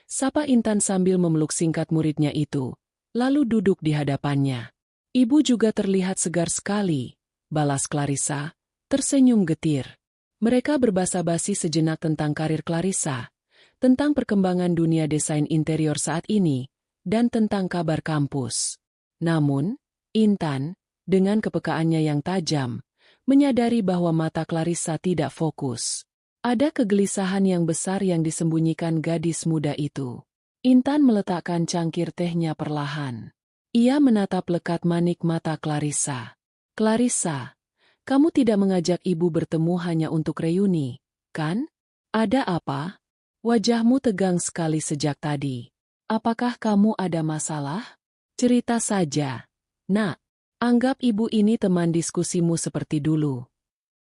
Sapa Intan sambil memeluk singkat muridnya itu, lalu duduk di hadapannya. Ibu juga terlihat segar sekali, balas Clarissa, tersenyum getir. Mereka berbasa-basi sejenak tentang karir Clarissa, tentang perkembangan dunia desain interior saat ini, dan tentang kabar kampus. Namun, Intan, dengan kepekaannya yang tajam, menyadari bahwa mata Clarissa tidak fokus. Ada kegelisahan yang besar yang disembunyikan gadis muda itu. Intan meletakkan cangkir tehnya perlahan. Ia menatap lekat manik mata Clarissa. Clarissa, kamu tidak mengajak Ibu bertemu hanya untuk reuni, kan? Ada apa? Wajahmu tegang sekali sejak tadi. Apakah kamu ada masalah? Cerita saja. Nak, anggap Ibu ini teman diskusimu seperti dulu.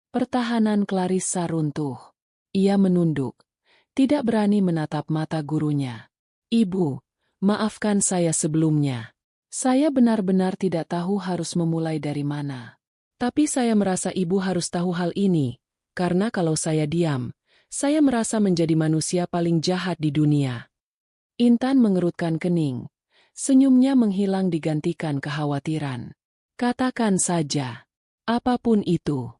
Pertahanan Clarissa runtuh. Ia menunduk, tidak berani menatap mata gurunya. Ibu, maafkan saya sebelumnya. Saya benar-benar tidak tahu harus memulai dari mana. Tapi saya merasa Ibu harus tahu hal ini, karena kalau saya diam, saya merasa menjadi manusia paling jahat di dunia. Intan mengerutkan kening. Senyumnya menghilang digantikan kekhawatiran. Katakan saja. Apapun itu.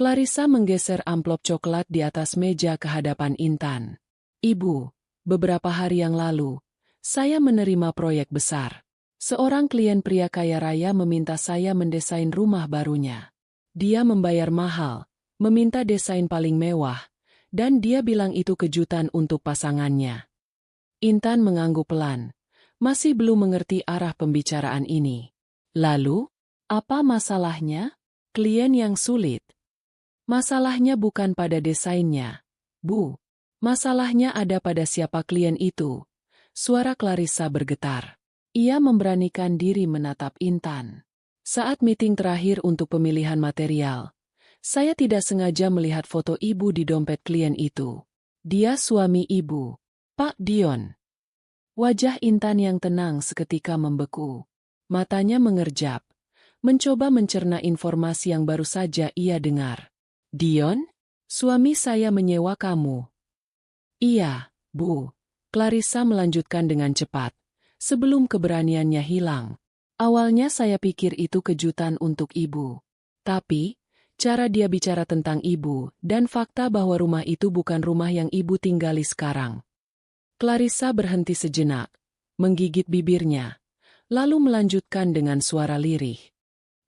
Clarissa menggeser amplop coklat di atas meja ke hadapan Intan. Ibu, beberapa hari yang lalu, saya menerima proyek besar. Seorang klien pria kaya raya meminta saya mendesain rumah barunya. Dia membayar mahal, meminta desain paling mewah, dan dia bilang itu kejutan untuk pasangannya. Intan mengangguk pelan, masih belum mengerti arah pembicaraan ini. Lalu, apa masalahnya? Klien yang sulit. Masalahnya bukan pada desainnya, Bu. Masalahnya ada pada siapa klien itu. Suara Clarissa bergetar. Ia memberanikan diri menatap Intan. Saat meeting terakhir untuk pemilihan material, saya tidak sengaja melihat foto ibu di dompet klien itu. Dia suami ibu, Pak Dion. Wajah Intan yang tenang seketika membeku. Matanya mengerjap, mencoba mencerna informasi yang baru saja ia dengar. Dion? Suami saya menyewa kamu. Iya, Bu. Clarissa melanjutkan dengan cepat, sebelum keberaniannya hilang. Awalnya saya pikir itu kejutan untuk ibu. Tapi, cara dia bicara tentang ibu, dan fakta bahwa rumah itu bukan rumah yang ibu tinggali sekarang. Clarissa berhenti sejenak, menggigit bibirnya, lalu melanjutkan dengan suara lirih.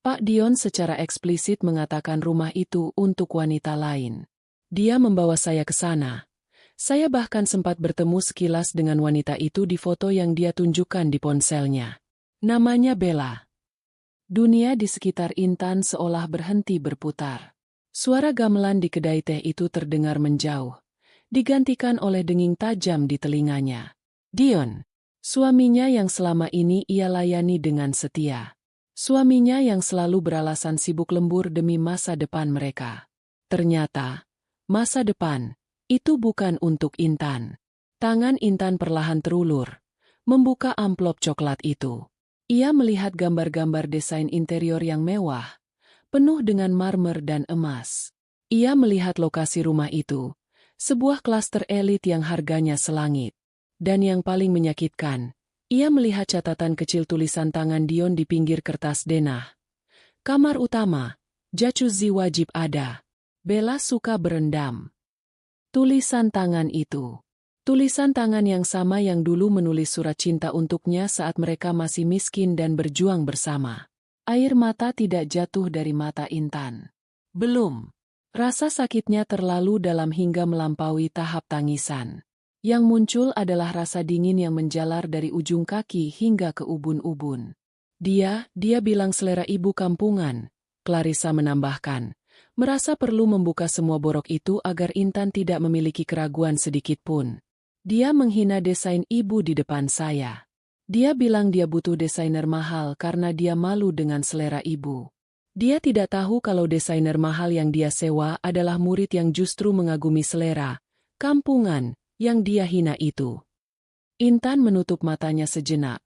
Pak Dion secara eksplisit mengatakan rumah itu untuk wanita lain. Dia membawa saya ke sana. Saya bahkan sempat bertemu sekilas dengan wanita itu di foto yang dia tunjukkan di ponselnya. Namanya Bella. Dunia di sekitar Intan seolah berhenti berputar. Suara gamelan di kedai teh itu terdengar menjauh, digantikan oleh denging tajam di telinganya. Dion, suaminya yang selama ini ia layani dengan setia. Suaminya yang selalu beralasan sibuk lembur demi masa depan mereka. Ternyata, masa depan itu bukan untuk Intan. Tangan Intan perlahan terulur, membuka amplop coklat itu. Ia melihat gambar-gambar desain interior yang mewah, penuh dengan marmer dan emas. Ia melihat lokasi rumah itu, sebuah klaster elit yang harganya selangit. Dan yang paling menyakitkan, ia melihat catatan kecil tulisan tangan Dion di pinggir kertas denah. Kamar utama, jacuzzi wajib ada. Bella suka berendam. Tulisan tangan itu. Tulisan tangan yang sama yang dulu menulis surat cinta untuknya saat mereka masih miskin dan berjuang bersama. Air mata tidak jatuh dari mata Intan. Belum. Rasa sakitnya terlalu dalam hingga melampaui tahap tangisan. Yang muncul adalah rasa dingin yang menjalar dari ujung kaki hingga ke ubun-ubun. Dia bilang selera ibu kampungan, Clarissa menambahkan. Merasa perlu membuka semua borok itu agar Intan tidak memiliki keraguan sedikit pun. Dia menghina desain ibu di depan saya. Dia bilang dia butuh desainer mahal karena dia malu dengan selera ibu. Dia tidak tahu kalau desainer mahal yang dia sewa adalah murid yang justru mengagumi selera kampungan yang dia hina itu. Intan menutup matanya sejenak,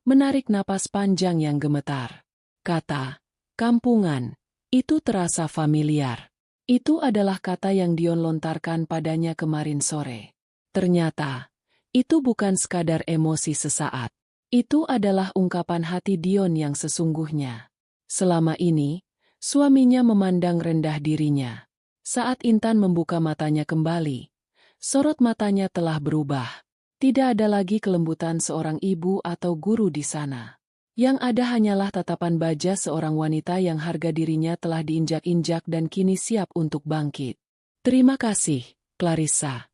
menarik napas panjang yang gemetar. Kata, kampungan, itu terasa familiar. Itu adalah kata yang Dion lontarkan padanya kemarin sore. Ternyata, itu bukan sekadar emosi sesaat. Itu adalah ungkapan hati Dion yang sesungguhnya. Selama ini, suaminya memandang rendah dirinya. Saat Intan membuka matanya kembali, sorot matanya telah berubah. Tidak ada lagi kelembutan seorang ibu atau guru di sana. Yang ada hanyalah tatapan baja seorang wanita yang harga dirinya telah diinjak-injak dan kini siap untuk bangkit. Terima kasih, Clarissa.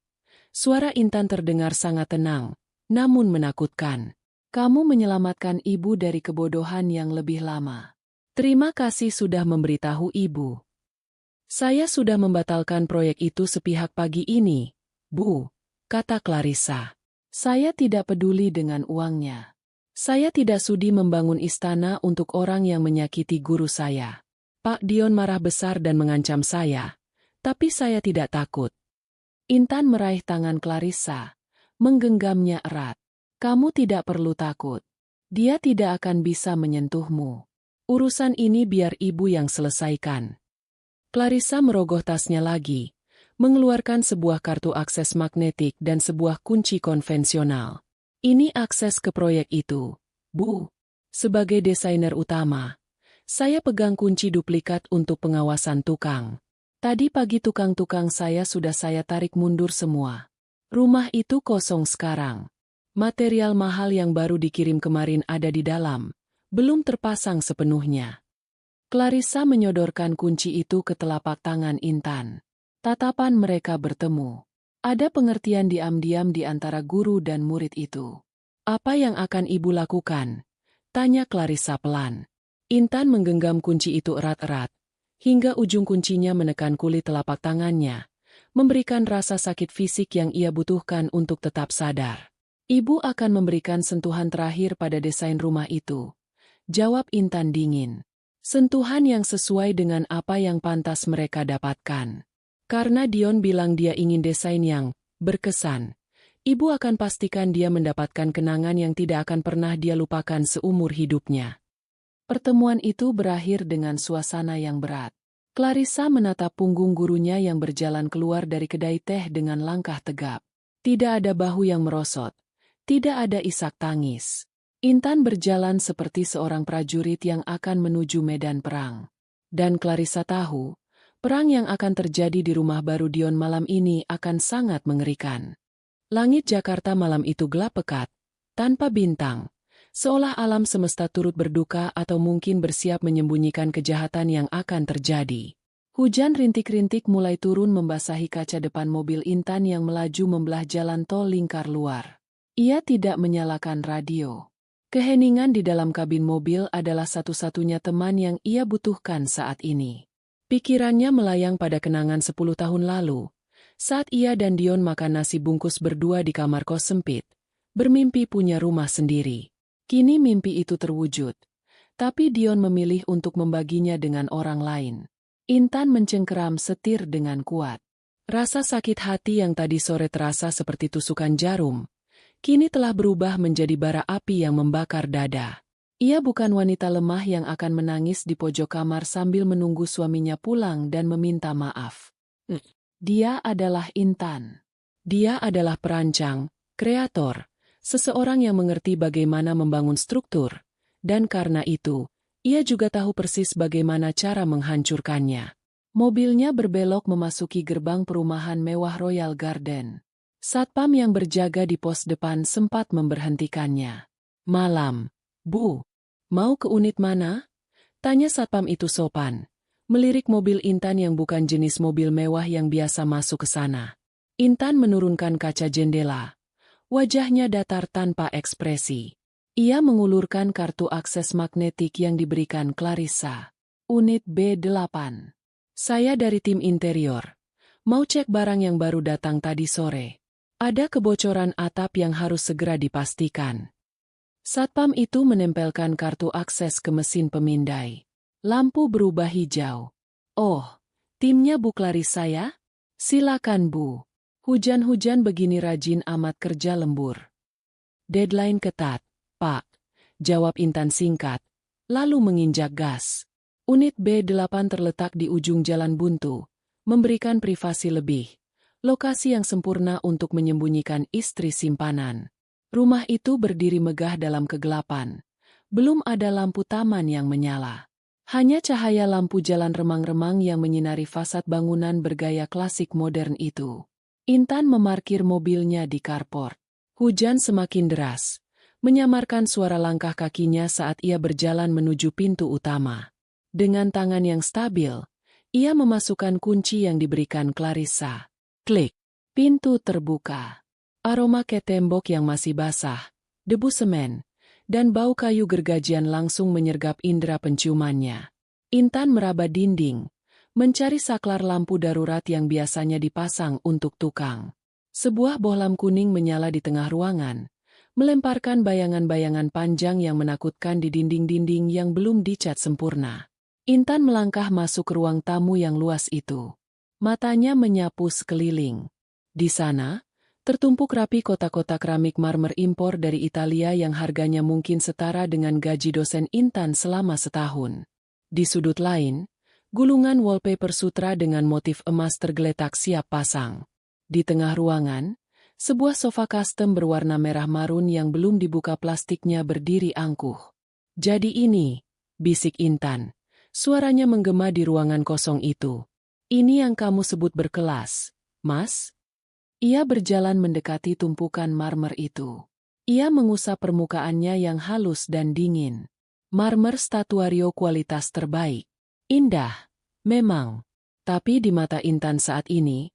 Suara Intan terdengar sangat tenang, namun menakutkan. Kamu menyelamatkan ibu dari kebodohan yang lebih lama. Terima kasih sudah memberitahu ibu. Saya sudah membatalkan proyek itu sepihak pagi ini, Bu, kata Clarissa. Saya tidak peduli dengan uangnya. Saya tidak sudi membangun istana untuk orang yang menyakiti guru saya. Pak Dion marah besar dan mengancam saya, tapi saya tidak takut. Intan meraih tangan Clarissa, menggenggamnya erat. Kamu tidak perlu takut. Dia tidak akan bisa menyentuhmu. Urusan ini biar ibu yang selesaikan. Clarissa merogoh tasnya lagi, mengeluarkan sebuah kartu akses magnetik dan sebuah kunci konvensional. Ini akses ke proyek itu, Bu. Sebagai desainer utama, saya pegang kunci duplikat untuk pengawasan tukang. Tadi pagi tukang-tukang saya sudah saya tarik mundur semua. Rumah itu kosong sekarang. Material mahal yang baru dikirim kemarin ada di dalam, belum terpasang sepenuhnya. Clarissa menyodorkan kunci itu ke telapak tangan Intan. Tatapan mereka bertemu. Ada pengertian diam-diam di antara guru dan murid itu. Apa yang akan ibu lakukan? Tanya Clarissa pelan. Intan menggenggam kunci itu erat-erat, hingga ujung kuncinya menekan kulit telapak tangannya, memberikan rasa sakit fisik yang ia butuhkan untuk tetap sadar. Ibu akan memberikan sentuhan terakhir pada desain rumah itu, jawab Intan dingin. Sentuhan yang sesuai dengan apa yang pantas mereka dapatkan. Karena Dion bilang dia ingin desain yang berkesan, ibu akan pastikan dia mendapatkan kenangan yang tidak akan pernah dia lupakan seumur hidupnya. Pertemuan itu berakhir dengan suasana yang berat. Clarissa menatap punggung gurunya yang berjalan keluar dari kedai teh dengan langkah tegap. Tidak ada bahu yang merosot. Tidak ada isak tangis. Intan berjalan seperti seorang prajurit yang akan menuju medan perang. Dan Clarissa tahu, perang yang akan terjadi di rumah baru Dion malam ini akan sangat mengerikan. Langit Jakarta malam itu gelap pekat, tanpa bintang. Seolah alam semesta turut berduka atau mungkin bersiap menyembunyikan kejahatan yang akan terjadi. Hujan rintik-rintik mulai turun membasahi kaca depan mobil Intan yang melaju membelah jalan tol lingkar luar. Ia tidak menyalakan radio. Keheningan di dalam kabin mobil adalah satu-satunya teman yang ia butuhkan saat ini. Pikirannya melayang pada kenangan 10 tahun lalu, saat ia dan Dion makan nasi bungkus berdua di kamar kos sempit, bermimpi punya rumah sendiri. Kini mimpi itu terwujud, tapi Dion memilih untuk membaginya dengan orang lain. Intan mencengkeram setir dengan kuat. Rasa sakit hati yang tadi sore terasa seperti tusukan jarum, kini telah berubah menjadi bara api yang membakar dada. Ia bukan wanita lemah yang akan menangis di pojok kamar sambil menunggu suaminya pulang dan meminta maaf. Dia adalah Intan. Dia adalah perancang, kreator, seseorang yang mengerti bagaimana membangun struktur, dan karena itu, ia juga tahu persis bagaimana cara menghancurkannya. Mobilnya berbelok memasuki gerbang perumahan mewah Royal Garden. Satpam yang berjaga di pos depan sempat memberhentikannya. "Malam, Bu. Mau ke unit mana?" tanya satpam itu sopan, melirik mobil Intan yang bukan jenis mobil mewah yang biasa masuk ke sana. Intan menurunkan kaca jendela. Wajahnya datar tanpa ekspresi. Ia mengulurkan kartu akses magnetik yang diberikan Clarissa. "Unit B8. Saya dari tim interior. Mau cek barang yang baru datang tadi sore. Ada kebocoran atap yang harus segera dipastikan." Satpam itu menempelkan kartu akses ke mesin pemindai. Lampu berubah hijau. "Oh, timnya Bu Clarissa ya? Silakan Bu. Hujan-hujan begini rajin amat kerja lembur." "Deadline ketat, Pak," jawab Intan singkat, lalu menginjak gas. Unit B8 terletak di ujung jalan buntu, memberikan privasi lebih, lokasi yang sempurna untuk menyembunyikan istri simpanan. Rumah itu berdiri megah dalam kegelapan. Belum ada lampu taman yang menyala. Hanya cahaya lampu jalan remang-remang yang menyinari fasad bangunan bergaya klasik modern itu. Intan memarkir mobilnya di carport. Hujan semakin deras, menyamarkan suara langkah kakinya saat ia berjalan menuju pintu utama. Dengan tangan yang stabil, ia memasukkan kunci yang diberikan Clarissa. Klik. Pintu terbuka. Aroma ke tembok yang masih basah, debu semen, dan bau kayu gergajian langsung menyergap indera penciumannya. Intan meraba dinding, mencari saklar lampu darurat yang biasanya dipasang untuk tukang. Sebuah bohlam kuning menyala di tengah ruangan, melemparkan bayangan-bayangan panjang yang menakutkan di dinding-dinding yang belum dicat sempurna. Intan melangkah masuk ke ruang tamu yang luas itu. Matanya menyapu sekeliling. Di sana, tertumpuk rapi kotak-kotak keramik marmer impor dari Italia yang harganya mungkin setara dengan gaji dosen Intan selama setahun. Di sudut lain, gulungan wallpaper sutra dengan motif emas tergeletak siap pasang. Di tengah ruangan, sebuah sofa custom berwarna merah marun yang belum dibuka plastiknya berdiri angkuh. "Jadi ini," bisik Intan. Suaranya menggema di ruangan kosong itu. "Ini yang kamu sebut berkelas, Mas?" Ia berjalan mendekati tumpukan marmer itu. Ia mengusap permukaannya yang halus dan dingin. Marmer statuario kualitas terbaik. Indah, memang. Tapi di mata Intan saat ini,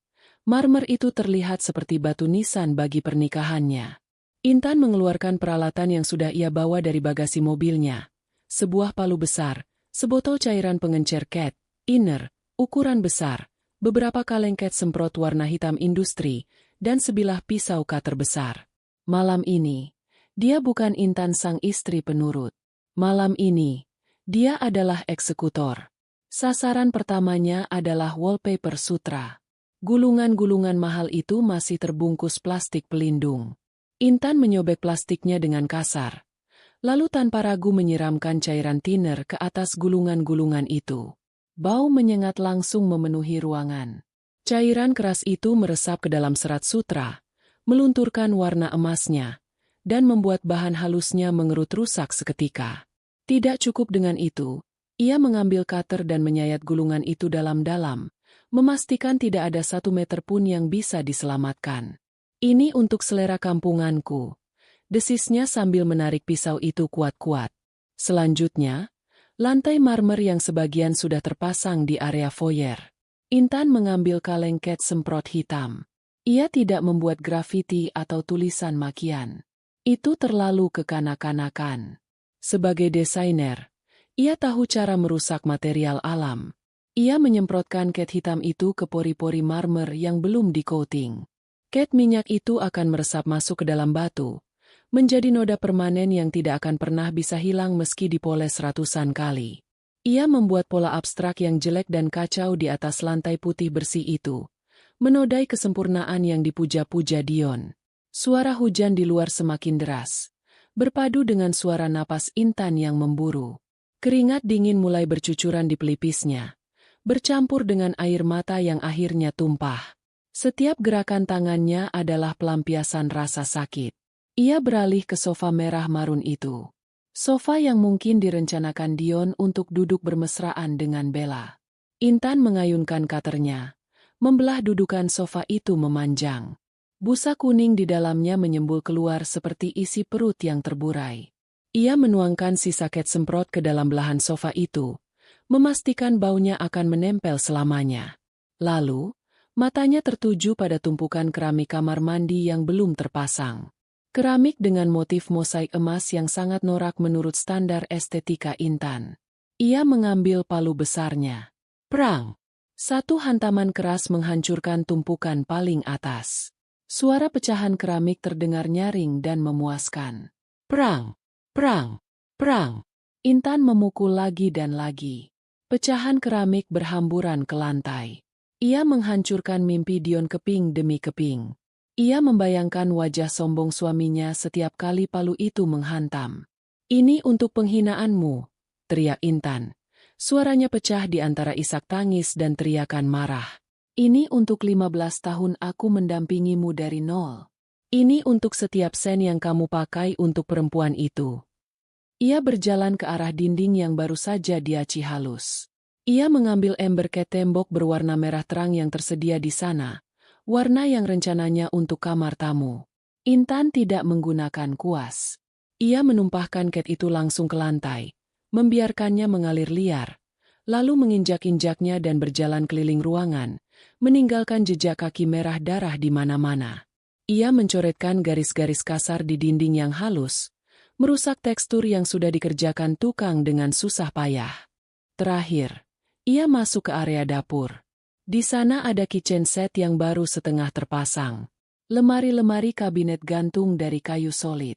marmer itu terlihat seperti batu nisan bagi pernikahannya. Intan mengeluarkan peralatan yang sudah ia bawa dari bagasi mobilnya. Sebuah palu besar, sebotol cairan pengencer cat, inner, ukuran besar, beberapa kaleng cat semprot warna hitam industri, dan sebilah pisau cutter besar. Malam ini, dia bukan Intan sang istri penurut. Malam ini, dia adalah eksekutor. Sasaran pertamanya adalah wallpaper sutra. Gulungan-gulungan mahal itu masih terbungkus plastik pelindung. Intan menyobek plastiknya dengan kasar, lalu tanpa ragu menyiramkan cairan thinner ke atas gulungan-gulungan itu. Bau menyengat langsung memenuhi ruangan. Cairan keras itu meresap ke dalam serat sutra, melunturkan warna emasnya, dan membuat bahan halusnya mengerut rusak seketika. Tidak cukup dengan itu, ia mengambil cutter dan menyayat gulungan itu dalam-dalam, memastikan tidak ada 1 meter pun yang bisa diselamatkan. Ini untuk selera kampunganku, desisnya sambil menarik pisau itu kuat-kuat. Selanjutnya, lantai marmer yang sebagian sudah terpasang di area foyer. Intan mengambil kaleng cat semprot hitam. Ia tidak membuat grafiti atau tulisan makian. Itu terlalu kekanak-kanakan. Sebagai desainer, ia tahu cara merusak material alam. Ia menyemprotkan cat hitam itu ke pori-pori marmer yang belum di-coating. Cat minyak itu akan meresap masuk ke dalam batu, menjadi noda permanen yang tidak akan pernah bisa hilang meski dipoles ratusan kali. Ia membuat pola abstrak yang jelek dan kacau di atas lantai putih bersih itu, menodai kesempurnaan yang dipuja-puja Dion. Suara hujan di luar semakin deras, berpadu dengan suara napas Intan yang memburu. Keringat dingin mulai bercucuran di pelipisnya, bercampur dengan air mata yang akhirnya tumpah. Setiap gerakan tangannya adalah pelampiasan rasa sakit. Ia beralih ke sofa merah marun itu. Sofa yang mungkin direncanakan Dion untuk duduk bermesraan dengan Bella. Intan mengayunkan cutternya, membelah dudukan sofa itu memanjang. Busa kuning di dalamnya menyembul keluar seperti isi perut yang terburai. Ia menuangkan sisa cat semprot ke dalam belahan sofa itu, memastikan baunya akan menempel selamanya. Lalu, matanya tertuju pada tumpukan keramik kamar mandi yang belum terpasang. Keramik dengan motif mosaik emas yang sangat norak menurut standar estetika Intan. Ia mengambil palu besarnya. Prang! Satu hantaman keras menghancurkan tumpukan paling atas. Suara pecahan keramik terdengar nyaring dan memuaskan. Prang! Prang! Prang! Intan memukul lagi dan lagi. Pecahan keramik berhamburan ke lantai. Ia menghancurkan mimpi Dion keping demi keping. Ia membayangkan wajah sombong suaminya setiap kali palu itu menghantam. "Ini untuk penghinaanmu," teriak Intan. Suaranya pecah di antara isak tangis dan teriakan marah. "Ini untuk 15 tahun aku mendampingimu dari nol. Ini untuk setiap sen yang kamu pakai untuk perempuan itu." Ia berjalan ke arah dinding yang baru saja diaci halus. Ia mengambil ember cat tembok berwarna merah terang yang tersedia di sana. Warna yang rencananya untuk kamar tamu. Intan tidak menggunakan kuas. Ia menumpahkan cat itu langsung ke lantai, membiarkannya mengalir liar, lalu menginjak-injaknya dan berjalan keliling ruangan, meninggalkan jejak kaki merah darah di mana-mana. Ia mencoretkan garis-garis kasar di dinding yang halus, merusak tekstur yang sudah dikerjakan tukang dengan susah payah. Terakhir, ia masuk ke area dapur. Di sana ada kitchen set yang baru setengah terpasang. Lemari-lemari kabinet gantung dari kayu solid.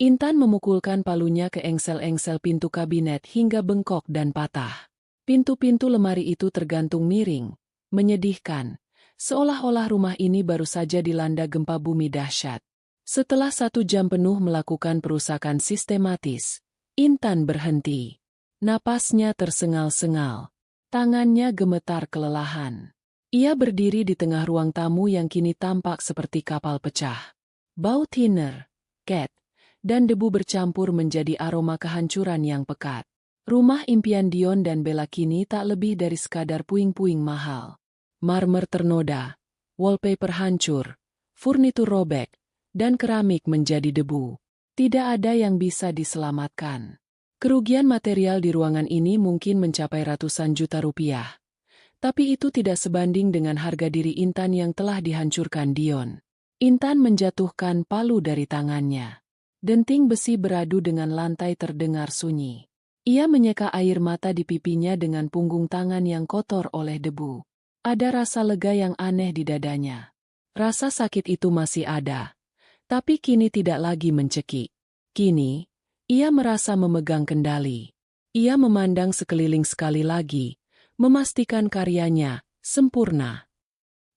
Intan memukulkan palunya ke engsel-engsel pintu kabinet hingga bengkok dan patah. Pintu-pintu lemari itu tergantung miring, menyedihkan, seolah-olah rumah ini baru saja dilanda gempa bumi dahsyat. Setelah 1 jam penuh melakukan perusakan sistematis, Intan berhenti. Napasnya tersengal-sengal. Tangannya gemetar kelelahan. Ia berdiri di tengah ruang tamu yang kini tampak seperti kapal pecah. Bau thinner, cat, dan debu bercampur menjadi aroma kehancuran yang pekat. Rumah impian Dion dan Bella kini tak lebih dari sekadar puing-puing mahal. Marmer ternoda, wallpaper hancur, furnitur robek, dan keramik menjadi debu. Tidak ada yang bisa diselamatkan. Kerugian material di ruangan ini mungkin mencapai ratusan juta rupiah. Tapi itu tidak sebanding dengan harga diri Intan yang telah dihancurkan Dion. Intan menjatuhkan palu dari tangannya. Denting besi beradu dengan lantai terdengar sunyi. Ia menyeka air mata di pipinya dengan punggung tangan yang kotor oleh debu. Ada rasa lega yang aneh di dadanya. Rasa sakit itu masih ada, tapi kini tidak lagi mencekik. Kini, ia merasa memegang kendali. Ia memandang sekeliling sekali lagi, memastikan karyanya sempurna.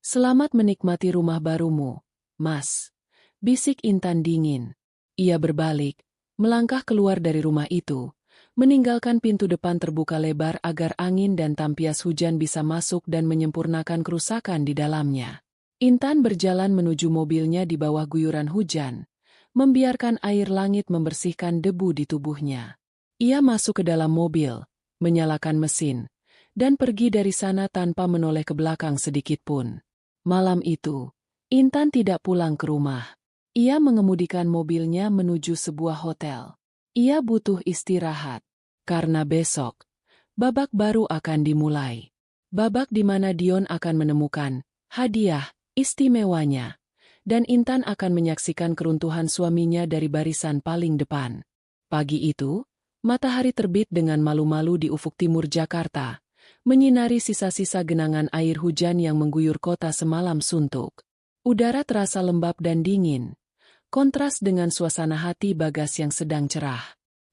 "Selamat menikmati rumah barumu, Mas," bisik Intan dingin. Ia berbalik, melangkah keluar dari rumah itu, meninggalkan pintu depan terbuka lebar agar angin dan tampias hujan bisa masuk dan menyempurnakan kerusakan di dalamnya. Intan berjalan menuju mobilnya di bawah guyuran hujan, membiarkan air langit membersihkan debu di tubuhnya. Ia masuk ke dalam mobil, menyalakan mesin, dan pergi dari sana tanpa menoleh ke belakang sedikitpun. Malam itu, Intan tidak pulang ke rumah. Ia mengemudikan mobilnya menuju sebuah hotel. Ia butuh istirahat, karena besok, babak baru akan dimulai. Babak di mana Dion akan menemukan hadiah istimewanya, dan Intan akan menyaksikan keruntuhan suaminya dari barisan paling depan. Pagi itu, matahari terbit dengan malu-malu di ufuk timur Jakarta, menyinari sisa-sisa genangan air hujan yang mengguyur kota semalam suntuk. Udara terasa lembab dan dingin, kontras dengan suasana hati Bagas yang sedang cerah.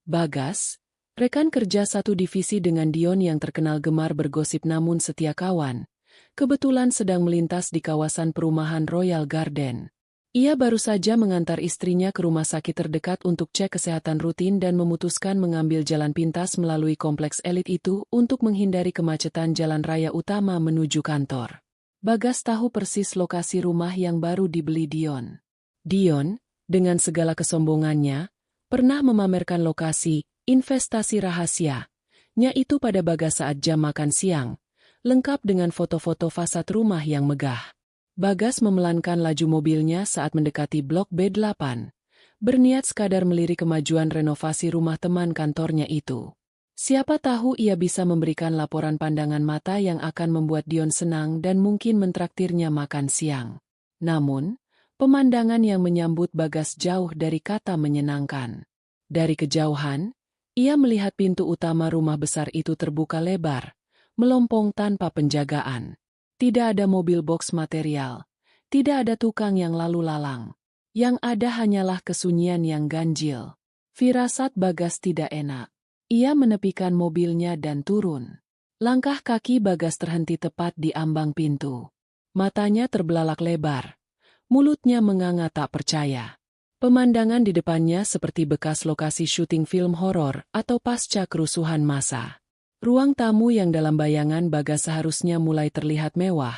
Bagas, rekan kerja satu divisi dengan Dion yang terkenal gemar bergosip namun setia kawan, kebetulan sedang melintas di kawasan perumahan Royal Garden. Ia baru saja mengantar istrinya ke rumah sakit terdekat untuk cek kesehatan rutin dan memutuskan mengambil jalan pintas melalui kompleks elit itu untuk menghindari kemacetan jalan raya utama menuju kantor. Bagas tahu persis lokasi rumah yang baru dibeli Dion. Dion, dengan segala kesombongannya, pernah memamerkan lokasi investasi rahasia-nya itu pada Bagas saat jam makan siang, lengkap dengan foto-foto fasad rumah yang megah. Bagas memelankan laju mobilnya saat mendekati blok B8, berniat sekadar melirik kemajuan renovasi rumah teman kantornya itu. Siapa tahu ia bisa memberikan laporan pandangan mata yang akan membuat Dion senang dan mungkin mentraktirnya makan siang. Namun, pemandangan yang menyambut Bagas jauh dari kata menyenangkan. Dari kejauhan, ia melihat pintu utama rumah besar itu terbuka lebar, melompong tanpa penjagaan. Tidak ada mobil box material, tidak ada tukang yang lalu lalang. Yang ada hanyalah kesunyian yang ganjil. Firasat Bagas tidak enak. Ia menepikan mobilnya dan turun. Langkah kaki Bagas terhenti tepat di ambang pintu. Matanya terbelalak lebar. Mulutnya menganga tak percaya. Pemandangan di depannya seperti bekas lokasi syuting film horor atau pasca kerusuhan massa. Ruang tamu yang dalam bayangan Bagas seharusnya mulai terlihat mewah,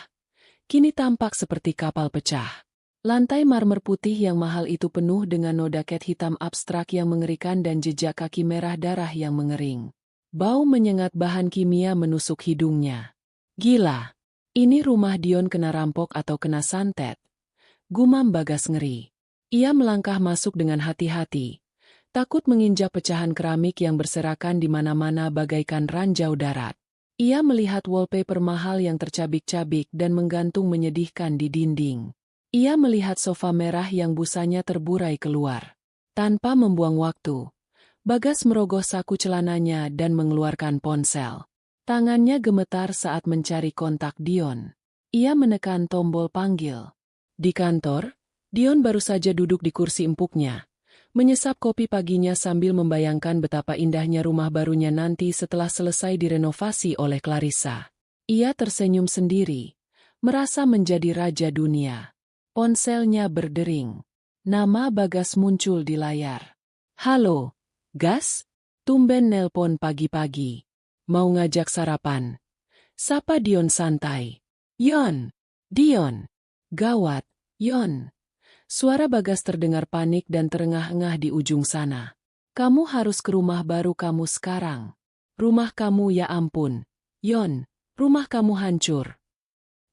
kini tampak seperti kapal pecah. Lantai marmer putih yang mahal itu penuh dengan noda cat hitam abstrak yang mengerikan dan jejak kaki merah darah yang mengering. Bau menyengat bahan kimia menusuk hidungnya. Gila, ini rumah Dion kena rampok atau kena santet. Gumam Bagas ngeri. Ia melangkah masuk dengan hati-hati, takut menginjak pecahan keramik yang berserakan di mana-mana bagaikan ranjau darat. Ia melihat wallpaper mahal yang tercabik-cabik dan menggantung menyedihkan di dinding. Ia melihat sofa merah yang busanya terburai keluar. Tanpa membuang waktu, Bagas merogoh saku celananya dan mengeluarkan ponsel. Tangannya gemetar saat mencari kontak Dion. Ia menekan tombol panggil. Di kantor, Dion baru saja duduk di kursi empuknya, menyesap kopi paginya sambil membayangkan betapa indahnya rumah barunya nanti setelah selesai direnovasi oleh Clarissa. Ia tersenyum sendiri, merasa menjadi raja dunia. Ponselnya berdering. Nama Bagas muncul di layar. "Halo, Gas? Tumben nelpon pagi-pagi. Mau ngajak sarapan?" Sapa Dion santai. "Yon, Dion." "Gawat, Yon." Suara Bagas terdengar panik dan terengah-engah di ujung sana. "Kamu harus ke rumah baru kamu sekarang. Rumah kamu, ya ampun. Yon, rumah kamu hancur."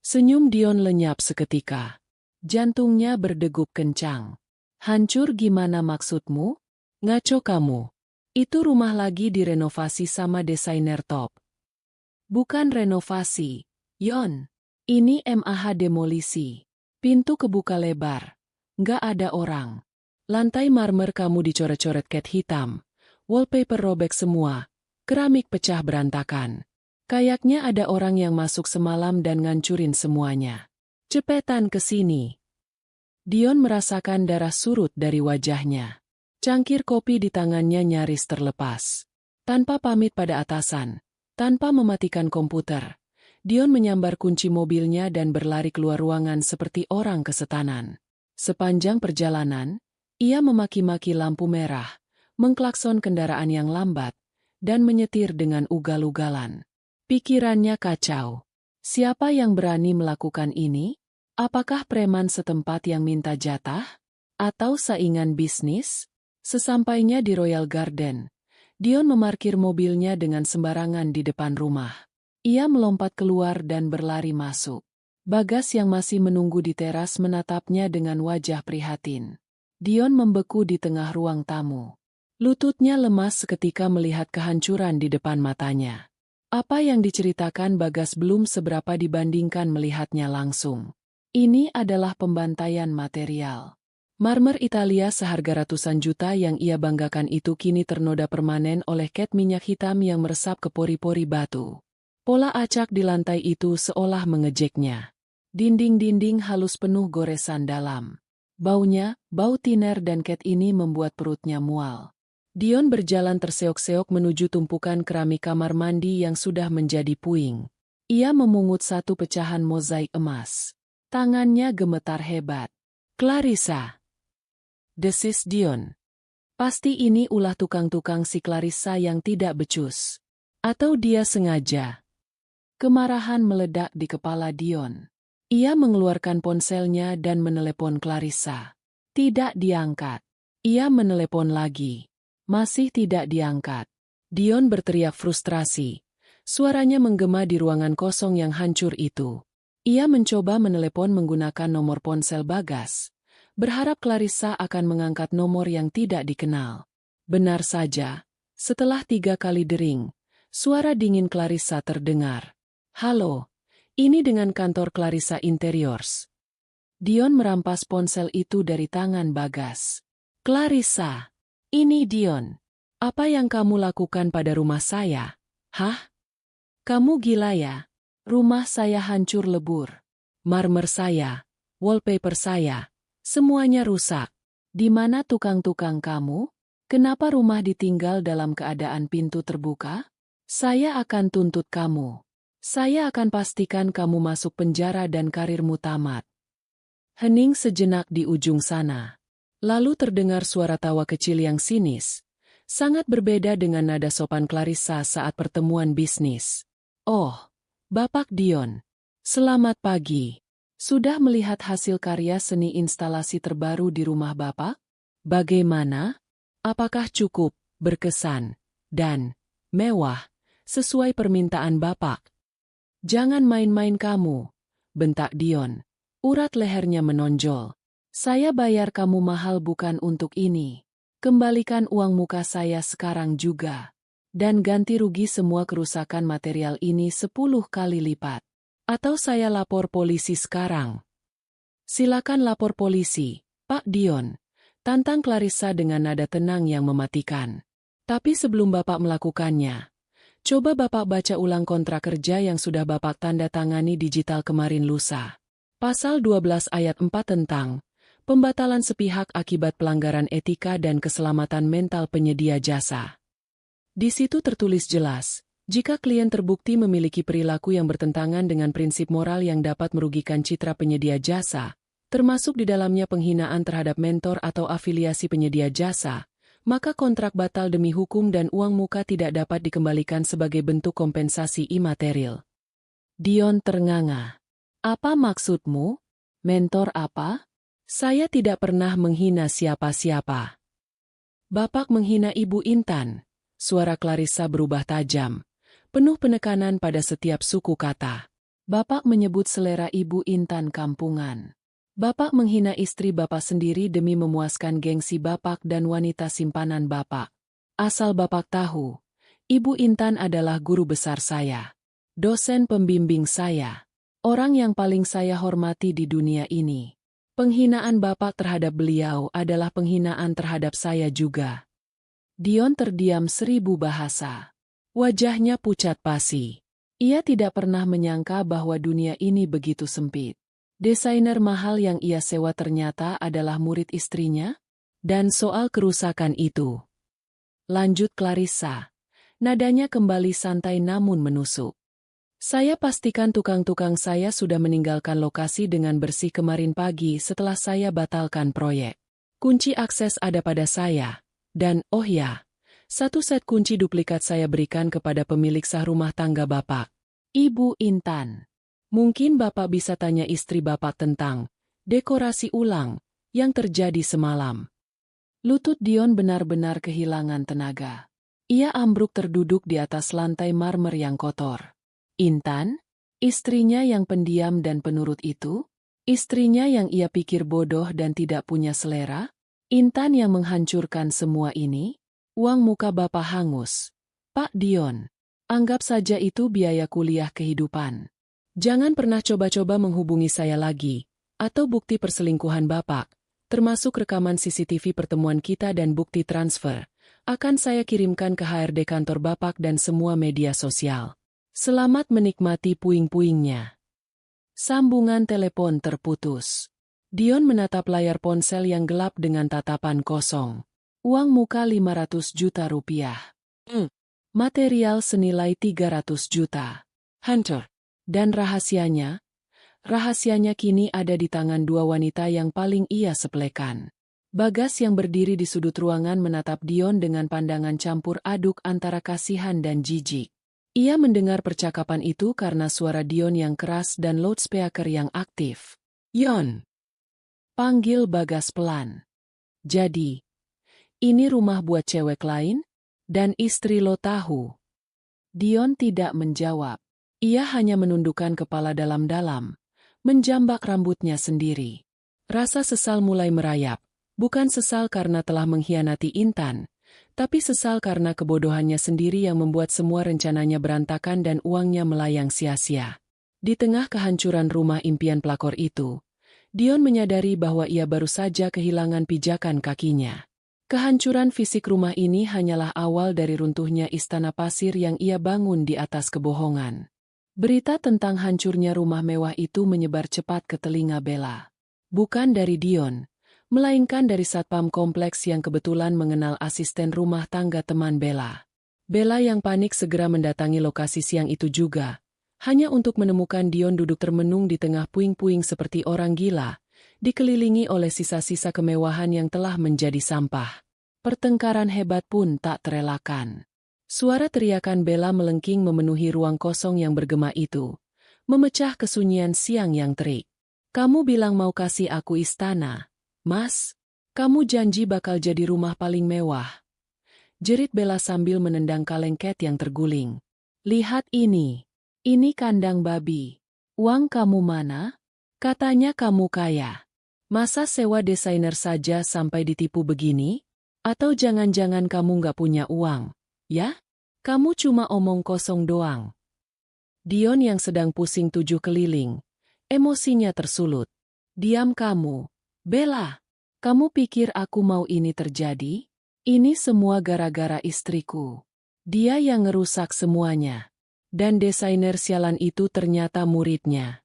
Senyum Dion lenyap seketika. Jantungnya berdegup kencang. "Hancur gimana maksudmu? Ngaco kamu. Itu rumah lagi direnovasi sama desainer top." "Bukan renovasi, Yon. Ini MAH demolisi. Pintu kebuka lebar. Nggak ada orang. Lantai marmer kamu dicoret-coret cat hitam. Wallpaper robek semua. Keramik pecah berantakan. Kayaknya ada orang yang masuk semalam dan ngancurin semuanya. Cepetan ke sini. Dion merasakan darah surut dari wajahnya. Cangkir kopi di tangannya nyaris terlepas. Tanpa pamit pada atasan, tanpa mematikan komputer, Dion menyambar kunci mobilnya dan berlari keluar ruangan seperti orang kesetanan. Sepanjang perjalanan, ia memaki-maki lampu merah, mengklakson kendaraan yang lambat, dan menyetir dengan ugal-ugalan. Pikirannya kacau. Siapa yang berani melakukan ini? Apakah preman setempat yang minta jatah? Atau saingan bisnis? Sesampainya di Royal Garden, Dion memarkir mobilnya dengan sembarangan di depan rumah. Ia melompat keluar dan berlari masuk. Bagas yang masih menunggu di teras menatapnya dengan wajah prihatin. Dion membeku di tengah ruang tamu. Lututnya lemas seketika melihat kehancuran di depan matanya. Apa yang diceritakan Bagas belum seberapa dibandingkan melihatnya langsung. Ini adalah pembantaian material. Marmer Italia seharga ratusan juta yang ia banggakan itu kini ternoda permanen oleh cat minyak hitam yang meresap ke pori-pori batu. Pola acak di lantai itu seolah mengejeknya. Dinding-dinding halus penuh goresan dalam. Baunya, bau tiner dan cat ini membuat perutnya mual. Dion berjalan terseok-seok menuju tumpukan keramik kamar mandi yang sudah menjadi puing. Ia memungut satu pecahan mozaik emas. Tangannya gemetar hebat. Clarissa. Desis Dion. Pasti ini ulah tukang-tukang si Clarissa yang tidak becus. Atau dia sengaja. Kemarahan meledak di kepala Dion. Ia mengeluarkan ponselnya dan menelepon Clarissa. Tidak diangkat. Ia menelepon lagi. Masih tidak diangkat. Dion berteriak frustrasi. Suaranya menggema di ruangan kosong yang hancur itu. Ia mencoba menelepon menggunakan nomor ponsel Bagas. Berharap Clarissa akan mengangkat nomor yang tidak dikenal. Benar saja, setelah 3 kali dering, suara dingin Clarissa terdengar. Halo, ini dengan kantor Clarissa Interiors. Dion merampas ponsel itu dari tangan Bagas. Clarissa. Ini Dion. Apa yang kamu lakukan pada rumah saya? Hah? Kamu gila ya? Rumah saya hancur lebur. Marmer saya, wallpaper saya, semuanya rusak. Di mana tukang-tukang kamu? Kenapa rumah ditinggal dalam keadaan pintu terbuka? Saya akan tuntut kamu. Saya akan pastikan kamu masuk penjara dan karirmu tamat. Hening sejenak di ujung sana. Lalu terdengar suara tawa kecil yang sinis. Sangat berbeda dengan nada sopan Clarissa saat pertemuan bisnis. Oh, Bapak Dion. Selamat pagi. Sudah melihat hasil karya seni instalasi terbaru di rumah Bapak? Bagaimana? Apakah cukup, berkesan, dan mewah, sesuai permintaan Bapak? Jangan main-main kamu, bentak Dion. Urat lehernya menonjol. Saya bayar kamu mahal bukan untuk ini. Kembalikan uang muka saya sekarang juga. Dan ganti rugi semua kerusakan material ini 10 kali lipat. Atau saya lapor polisi sekarang. Silakan lapor polisi, Pak Dion. Tantang Clarissa dengan nada tenang yang mematikan. Tapi sebelum Bapak melakukannya, coba Bapak baca ulang kontrak kerja yang sudah Bapak tanda tangani digital kemarin lusa. Pasal 12 ayat 4 tentang pembatalan sepihak akibat pelanggaran etika dan keselamatan mental penyedia jasa. Di situ tertulis jelas, jika klien terbukti memiliki perilaku yang bertentangan dengan prinsip moral yang dapat merugikan citra penyedia jasa, termasuk di dalamnya penghinaan terhadap mentor atau afiliasi penyedia jasa, maka kontrak batal demi hukum dan uang muka tidak dapat dikembalikan sebagai bentuk kompensasi imaterial. Dion ternganga. Apa maksudmu? Mentor apa? Saya tidak pernah menghina siapa-siapa. Bapak menghina Ibu Intan. Suara Clarissa berubah tajam, penuh penekanan pada setiap suku kata. Bapak menyebut selera Ibu Intan kampungan. Bapak menghina istri Bapak sendiri demi memuaskan gengsi Bapak dan wanita simpanan Bapak. Asal Bapak tahu, Ibu Intan adalah guru besar saya. Dosen pembimbing saya. Orang yang paling saya hormati di dunia ini. Penghinaan Bapak terhadap beliau adalah penghinaan terhadap saya juga. Dion terdiam 1000 bahasa. Wajahnya pucat pasi. Ia tidak pernah menyangka bahwa dunia ini begitu sempit. Desainer mahal yang ia sewa ternyata adalah murid istrinya? Dan soal kerusakan itu. Lanjut Clarissa. Nadanya kembali santai namun menusuk. Saya pastikan tukang-tukang saya sudah meninggalkan lokasi dengan bersih kemarin pagi setelah saya batalkan proyek. Kunci akses ada pada saya. Dan, oh ya, satu set kunci duplikat saya berikan kepada pemilik sah rumah tangga Bapak, Ibu Intan. Mungkin Bapak bisa tanya istri Bapak tentang dekorasi ulang yang terjadi semalam. Lutut Dion benar-benar kehilangan tenaga. Ia ambruk terduduk di atas lantai marmer yang kotor. Intan? Istrinya yang pendiam dan penurut itu? Istrinya yang ia pikir bodoh dan tidak punya selera? Intan yang menghancurkan semua ini? Uang muka Bapak hangus. Pak Dion, anggap saja itu biaya kuliah kehidupan. Jangan pernah coba-coba menghubungi saya lagi, atau bukti perselingkuhan Bapak, termasuk rekaman CCTV pertemuan kita dan bukti transfer, akan saya kirimkan ke HRD kantor Bapak dan semua media sosial. Selamat menikmati puing-puingnya. Sambungan telepon terputus. Dion menatap layar ponsel yang gelap dengan tatapan kosong. Uang muka 500 juta rupiah. Material senilai 300 juta. Hunter. Dan rahasianya? Rahasianya kini ada di tangan dua wanita yang paling ia sepelekan. Bagas yang berdiri di sudut ruangan menatap Dion dengan pandangan campur aduk antara kasihan dan jijik. Ia mendengar percakapan itu karena suara Dion yang keras dan loudspeaker yang aktif. Yon! Panggil Bagas pelan. Jadi, ini rumah buat cewek lain? Dan istri lo tahu? Dion tidak menjawab. Ia hanya menundukkan kepala dalam-dalam, menjambak rambutnya sendiri. Rasa sesal mulai merayap, bukan sesal karena telah mengkhianati Intan, tapi sesal karena kebodohannya sendiri yang membuat semua rencananya berantakan dan uangnya melayang sia-sia. Di tengah kehancuran rumah impian pelakor itu, Dion menyadari bahwa ia baru saja kehilangan pijakan kakinya. Kehancuran fisik rumah ini hanyalah awal dari runtuhnya istana pasir yang ia bangun di atas kebohongan. Berita tentang hancurnya rumah mewah itu menyebar cepat ke telinga Bella. Bukan dari Dion, melainkan dari satpam kompleks yang kebetulan mengenal asisten rumah tangga teman Bella. Bella yang panik segera mendatangi lokasi siang itu juga, hanya untuk menemukan Dion duduk termenung di tengah puing-puing seperti orang gila, dikelilingi oleh sisa-sisa kemewahan yang telah menjadi sampah. Pertengkaran hebat pun tak terelakkan. Suara teriakan Bella melengking memenuhi ruang kosong yang bergema itu, memecah kesunyian siang yang terik. Kamu bilang mau kasih aku istana, Mas? Kamu janji bakal jadi rumah paling mewah. Jerit Bella sambil menendang kaleng cat yang terguling. Lihat ini kandang babi. Uang kamu mana? Katanya kamu kaya. Masa sewa desainer saja sampai ditipu begini? Atau jangan-jangan kamu nggak punya uang, ya? Kamu cuma omong kosong doang. Dion yang sedang pusing 7 keliling, emosinya tersulut. Diam kamu, Bella. Kamu pikir aku mau ini terjadi? Ini semua gara-gara istriku. Dia yang ngerusak semuanya. Dan desainer sialan itu ternyata muridnya.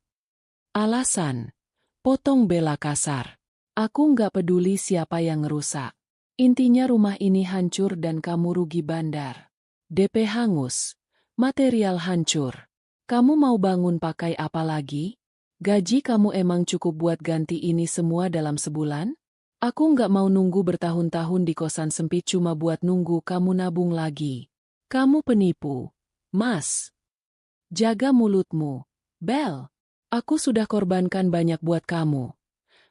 Alasan. Potong Bella kasar. Aku nggak peduli siapa yang ngerusak. Intinya rumah ini hancur dan kamu rugi bandar. DP hangus. Material hancur. Kamu mau bangun pakai apa lagi? Gaji kamu emang cukup buat ganti ini semua dalam sebulan? Aku nggak mau nunggu bertahun-tahun di kosan sempit cuma buat nunggu kamu nabung lagi. Kamu penipu. Mas. Jaga mulutmu. Bel. Aku sudah korbankan banyak buat kamu.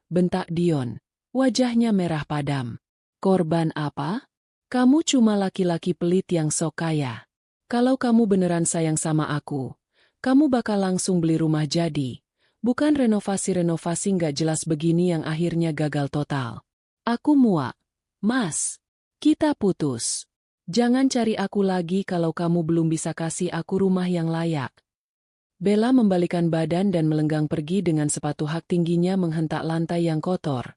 Bentak Dion. Wajahnya merah padam. Korban apa? Kamu cuma laki-laki pelit yang sok kaya. Kalau kamu beneran sayang sama aku, kamu bakal langsung beli rumah jadi. Bukan renovasi-renovasi nggak jelas begini yang akhirnya gagal total. Aku muak. Mas, kita putus. Jangan cari aku lagi kalau kamu belum bisa kasih aku rumah yang layak. Bella membalikan badan dan melenggang pergi dengan sepatu hak tingginya menghentak lantai yang kotor,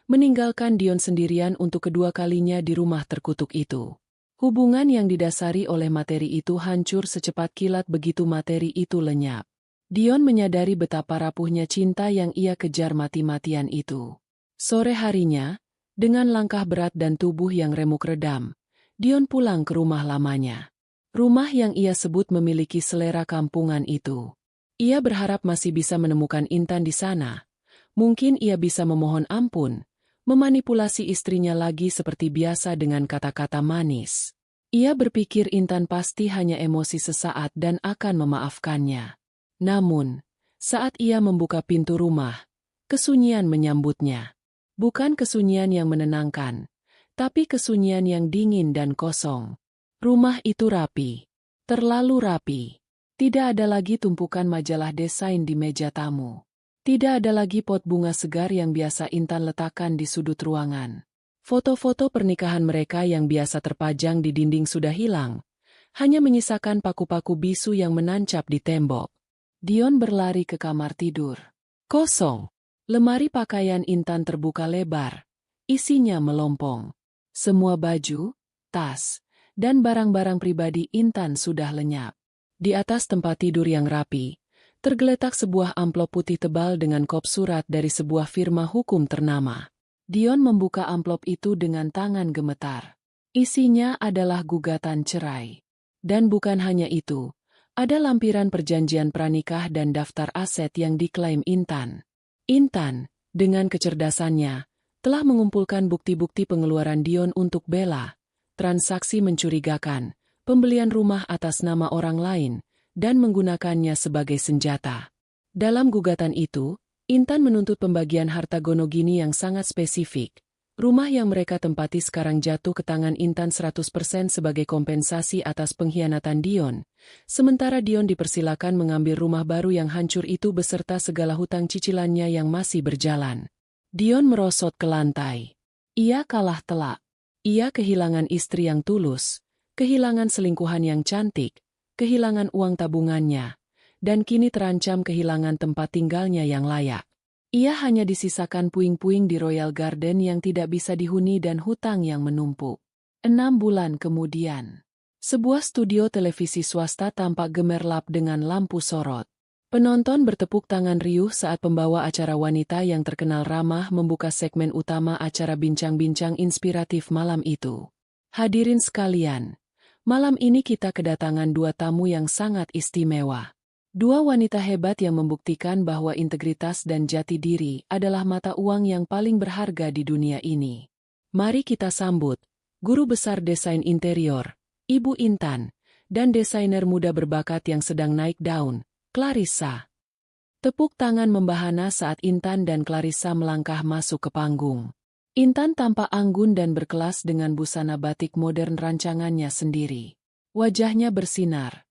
meninggalkan Dion sendirian untuk kedua kalinya di rumah terkutuk itu. Hubungan yang didasari oleh materi itu hancur secepat kilat begitu materi itu lenyap. Dion menyadari betapa rapuhnya cinta yang ia kejar mati-matian itu. Sore harinya, dengan langkah berat dan tubuh yang remuk redam, Dion pulang ke rumah lamanya. Rumah yang ia sebut memiliki selera kampungan itu. Ia berharap masih bisa menemukan Intan di sana. Mungkin ia bisa memohon ampun, memanipulasi istrinya lagi seperti biasa dengan kata-kata manis. Ia berpikir Intan pasti hanya emosi sesaat dan akan memaafkannya. Namun, saat ia membuka pintu rumah, kesunyian menyambutnya. Bukan kesunyian yang menenangkan, tapi kesunyian yang dingin dan kosong. Rumah itu rapi, terlalu rapi. Tidak ada lagi tumpukan majalah desain di meja tamu. Tidak ada lagi pot bunga segar yang biasa Intan letakkan di sudut ruangan. Foto-foto pernikahan mereka yang biasa terpajang di dinding sudah hilang, hanya menyisakan paku-paku bisu yang menancap di tembok. Dion berlari ke kamar tidur. Kosong. Lemari pakaian Intan terbuka lebar. Isinya melompong. Semua baju, tas, dan barang-barang pribadi Intan sudah lenyap. Di atas tempat tidur yang rapi, tergeletak sebuah amplop putih tebal dengan kop surat dari sebuah firma hukum ternama. Dion membuka amplop itu dengan tangan gemetar. Isinya adalah gugatan cerai. Dan bukan hanya itu, ada lampiran perjanjian pranikah dan daftar aset yang diklaim Intan. Intan, dengan kecerdasannya, telah mengumpulkan bukti-bukti pengeluaran Dion untuk Bella, transaksi mencurigakan, pembelian rumah atas nama orang lain, dan menggunakannya sebagai senjata. Dalam gugatan itu, Intan menuntut pembagian harta gonogini yang sangat spesifik. Rumah yang mereka tempati sekarang jatuh ke tangan Intan 100% sebagai kompensasi atas pengkhianatan Dion, sementara Dion dipersilakan mengambil rumah baru yang hancur itu beserta segala hutang cicilannya yang masih berjalan. Dion merosot ke lantai. Ia kalah telak. Ia kehilangan istri yang tulus, kehilangan selingkuhan yang cantik, kehilangan uang tabungannya, dan kini terancam kehilangan tempat tinggalnya yang layak. Ia hanya disisakan puing-puing di Royal Garden yang tidak bisa dihuni dan hutang yang menumpuk. 6 bulan kemudian, sebuah studio televisi swasta tampak gemerlap dengan lampu sorot. Penonton bertepuk tangan riuh saat pembawa acara wanita yang terkenal ramah membuka segmen utama acara bincang-bincang inspiratif malam itu. Hadirin sekalian, malam ini kita kedatangan 2 tamu yang sangat istimewa. 2 wanita hebat yang membuktikan bahwa integritas dan jati diri adalah mata uang yang paling berharga di dunia ini. Mari kita sambut Guru Besar Desain Interior, Ibu Intan, dan desainer muda berbakat yang sedang naik daun, Clarissa. Tepuk tangan membahana saat Intan dan Clarissa melangkah masuk ke panggung. Intan tampak anggun dan berkelas dengan busana batik modern rancangannya sendiri. Wajahnya bersinar,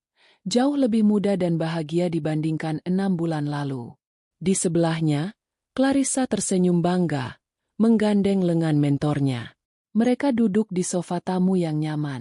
jauh lebih muda dan bahagia dibandingkan 6 bulan lalu. Di sebelahnya, Clarissa tersenyum bangga, menggandeng lengan mentornya. Mereka duduk di sofa tamu yang nyaman.